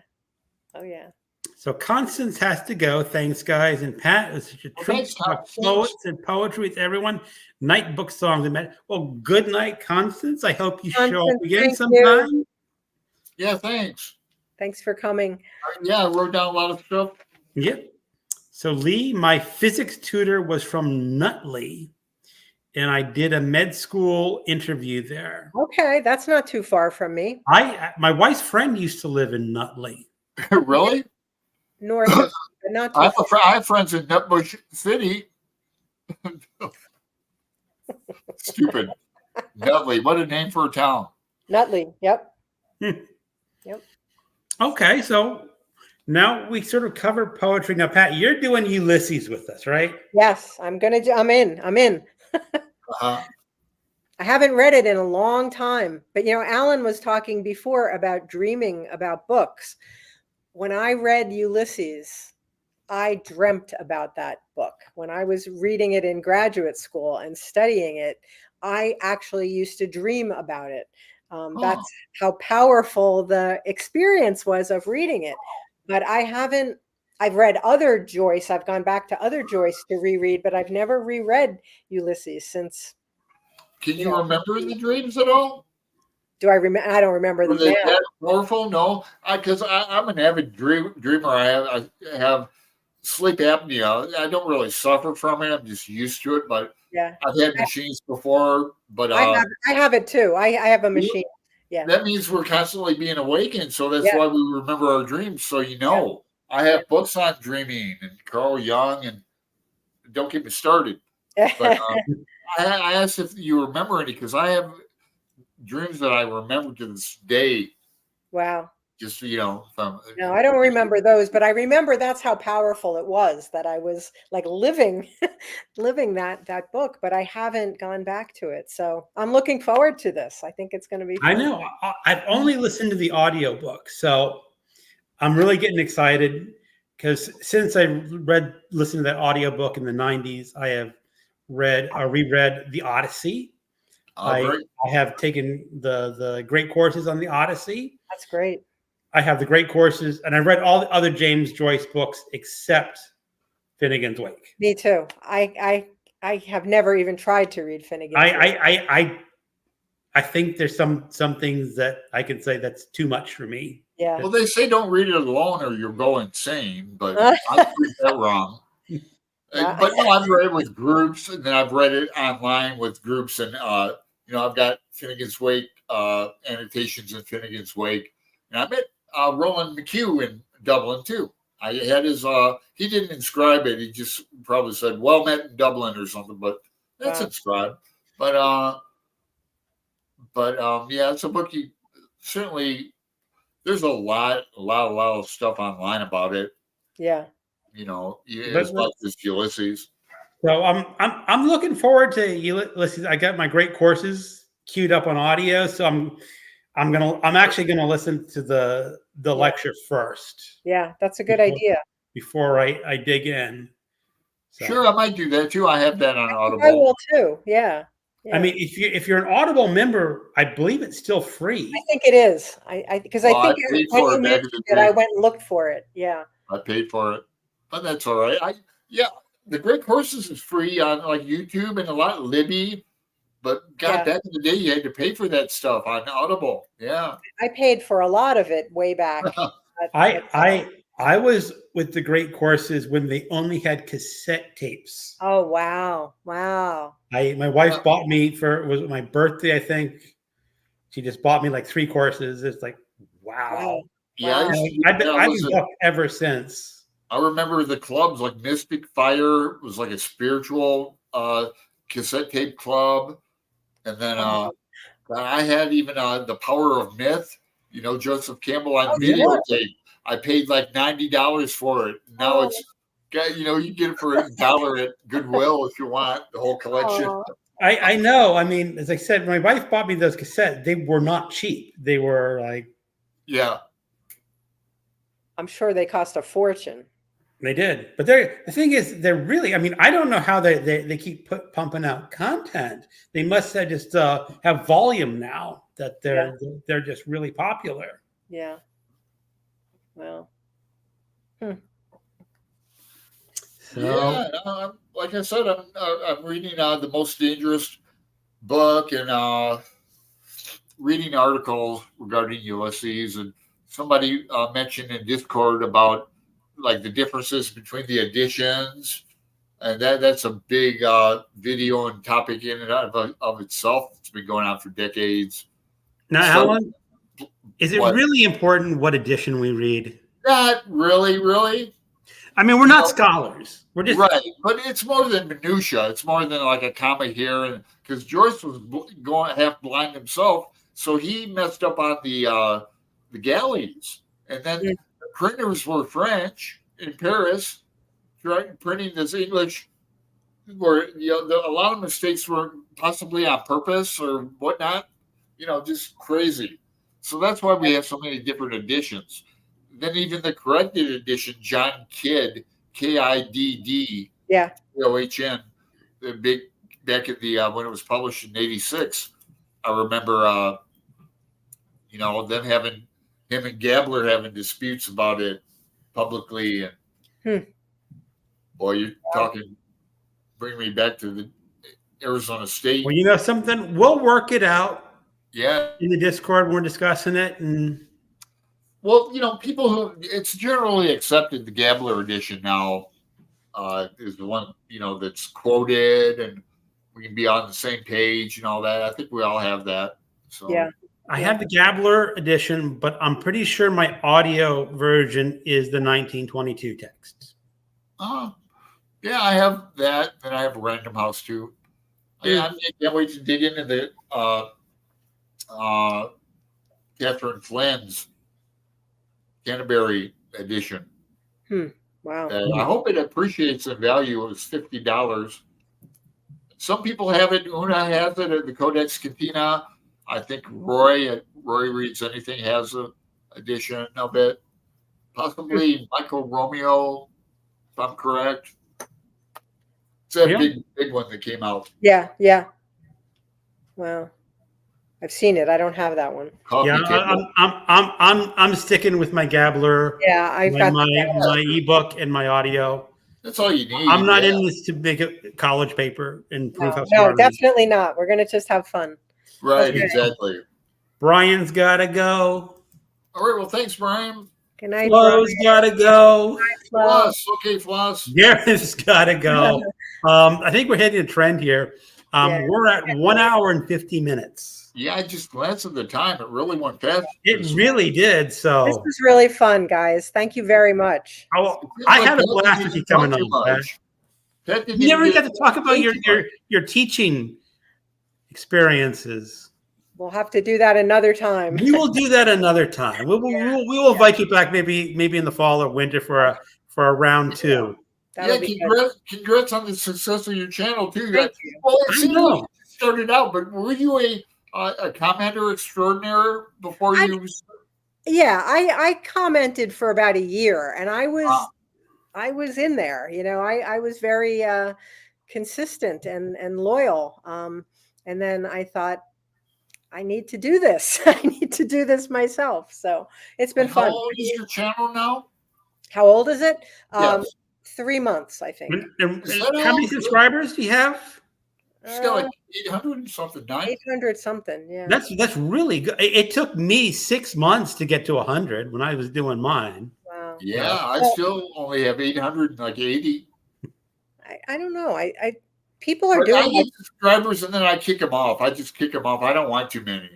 Oh yeah. So Constance has to go. Thanks, guys. And Pat, it was such a treat to talk poets and poetry with everyone. Night book songs. Well, good night, Constance. I hope you show up again sometime. You. Yeah, thanks. Thanks for coming. Yeah, I wrote down a lot of stuff. Yep. So Lee, my physics tutor was from Nutley, and I did a med school interview there. Okay, that's not too far from me. My wife's friend used to live in Nutley. Really? North, but not too far. I have friends in Nutbush City. Stupid. Nutley. What a name for a town. Nutley. Yep. Yep. Okay, so now we sort of cover poetry. Now, Pat, you're doing Ulysses with us, right? Yes, I'm in. Uh-huh. I haven't read it in a long time, but Alan was talking before about dreaming about books. When I read Ulysses, I dreamt about that book. When I was reading it in graduate school and studying it, I actually used to dream about it. That's how powerful the experience was of reading it. But I've read other Joyce. I've gone back to other Joyce to reread, but I've never reread Ulysses since. Can you remember the dreams at all? Do I remember? I don't remember them. Were they that powerful? No, because I'm an avid dreamer. I have sleep apnea. I don't really suffer from it. I'm just used to it. But I've had machines before. But I have it too. I have a machine. Yeah. That means we're constantly being awakened. So that's why we remember our dreams. So I have books on dreaming and Carl Jung, and don't get me started. But I asked if you remember any, because I have dreams that I remember to this day. Wow. Just, you know, from No, I don't remember those, but I remember that's how powerful it was, that I was like living that book, but I haven't gone back to it. So I'm looking forward to this. I think it's going to be fun. I know. I've only listened to the audiobook, so I'm really getting excited because since I listened to that audiobook in the 90s, I have reread the Odyssey. I have taken the great courses on the Odyssey. That's great. I have the great courses, and I've read all the other James Joyce books except Finnegan's Wake. Me too. I have never even tried to read Finnegan's Wake. I think there's some things that I can say that's too much for me. Yeah. Well, they say don't read it alone or you'll go insane, but I read that wrong. But no, I've read it with groups, and then I've read it online with groups, and you know, I've got Finnegan's Wake annotations in Finnegan's Wake, and I met Roland McHugh in Dublin too. I had his he didn't inscribe it, he just probably said well met in Dublin or something, but that's inscribed. But yeah, it's a book you certainly, there's a lot of stuff online about it. Yeah. You know, as much as Ulysses. So I'm looking forward to Ulysses. I got my great courses queued up on audio, so I'm actually gonna listen to the lecture first. Yeah, that's a good idea. Before I dig in. So. Sure, I might do that too. I have that on Audible. I will too. Yeah. I mean, if you're an Audible member, I believe it's still free. I think it is. I think when you mentioned it, I went and looked for it. Yeah. I paid for it, but that's all right. The Great Courses is free on like YouTube and a lot of Libby. But God, back in the day, you had to pay for that stuff on Audible. Yeah, I paid for a lot of it way back. I was with the Great Courses when they only had cassette tapes. Oh wow! Wow. My wife bought me it was my birthday, I think. She just bought me like 3 courses. It's like wow. Yeah, I've been hooked ever since. I remember the clubs like Mystic Fire was like a spiritual cassette tape club. And then I had even the Power of Myth, you know, Joseph Campbell on videotape. I paid like $90 for it. Now it's, you know, you get it for $1 at Goodwill if you want the whole collection. I know. I mean, as I said, my wife bought me those cassettes. They were not cheap. They were like, yeah. I'm sure they cost a fortune. They did, but the thing is, they're really. I mean, I don't know how they keep pumping out content. They must have just have volume now that they're just really popular. Yeah. Well. So like I said, I'm reading The Most Dangerous Book and reading articles regarding Ulysses, and somebody mentioned in Discord about like the differences between the editions, and that's a big video and topic in and of itself. It's been going on for decades. Now, Alan, is it really important what edition we read? Not really. I mean, we're not scholars. We're just right, but it's more than minutia. It's more than like a comma here, and because Joyce was going half blind himself, so he messed up on the galleys, and then. Yeah. Printers were French in Paris, printing this English, where a lot of mistakes were possibly on purpose or whatnot, just crazy. So that's why we have so many different editions. Then even the corrected edition, John Kidd, Kidd, OHN, the big back at the when it was published in '86. I remember, them having. Him and Gabler having disputes about it publicly, and boy, you're talking. Bring me back to the Arizona State. Well, you know something, we'll work it out. Yeah, in the Discord, we're discussing it, and well, people who it's generally accepted. The Gabler edition now is the one that's quoted, and we can be on the same page and all that. I think we all have that. So yeah. I have the Gabler edition, but I'm pretty sure my audio version is the 1922 text. Yeah, I have that, and I have Random House too. Yeah, I can't wait to dig into the Catherine Flynn's Canterbury edition. Wow. I hope it appreciates in value. It was $50. Some people have it. Una has it at the Codex Cantina. I think Roy at Roy Reads Anything has a edition of it. Possibly Michael Romeo, if I'm correct. It's that big one that came out. Yeah, yeah. Well, I've seen it. I don't have that one. Coffee Yeah, I'm sticking with my Gabbler. Yeah, I've got my ebook and my audio. That's all you need. I'm not in this to make a college paper and prove how no, smart I am. definitely not. We're gonna just have fun. Right, exactly. Brian's gotta go. All right, well, thanks, Brian. Good night, Flo's gotta go. Floss, okay, Floss. Gareth's gotta go. I think we're hitting a trend here. We're at 1 hour and 50 minutes. Yeah, I just glanced at the time. It really went fast. It really did. So this was really fun, guys. Thank you very much. I had a blast with you coming on. You never get to talk about your teaching experiences. We'll have to do that another time. We will do that another time. We will invite you back maybe in the fall or winter for a round 2. Congrats on the success of your channel too. Thank you. Well, it seemed like you started out, but were you a commenter extraordinaire before you? Yeah, I commented for about a year, and I was in there. You know, I was very consistent and loyal. And then I thought, I need to do this. I need to do this myself. So it's been fun. How old is your channel now? How old is it? Yes. 3 months, I think. How many subscribers do you have? She's got like 800 and something. 800 something. Yeah. That's really good. It took me 6 months to get to 100 when I was doing mine. Wow. Yeah, I still only have 880. I don't know. I people are doing. I get subscribers and then I kick them off. I just kick them off. I don't want too many.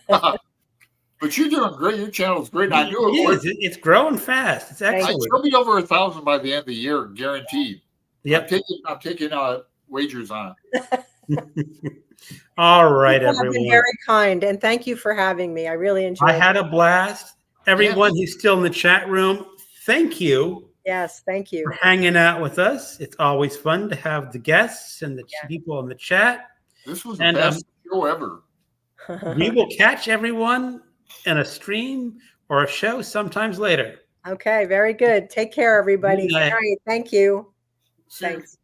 But you're doing great. Your channel's great. I knew it was. It's growing fast. It's excellent. I'll be over 1,000 by the end of the year, guaranteed. Yep. I'm taking wagers on it. All right, People everyone. have been very kind, and thank you for having me. I really enjoyed it. I had a blast. Everyone who's still in the chat room, thank you. Yes, thank you for hanging out with us. It's always fun to have the guests and the people in the chat. This was the best show ever. We will catch everyone in a stream or a show sometimes later. Okay, very good. Take care, everybody. Good night. All right, thank you. See you. Thanks.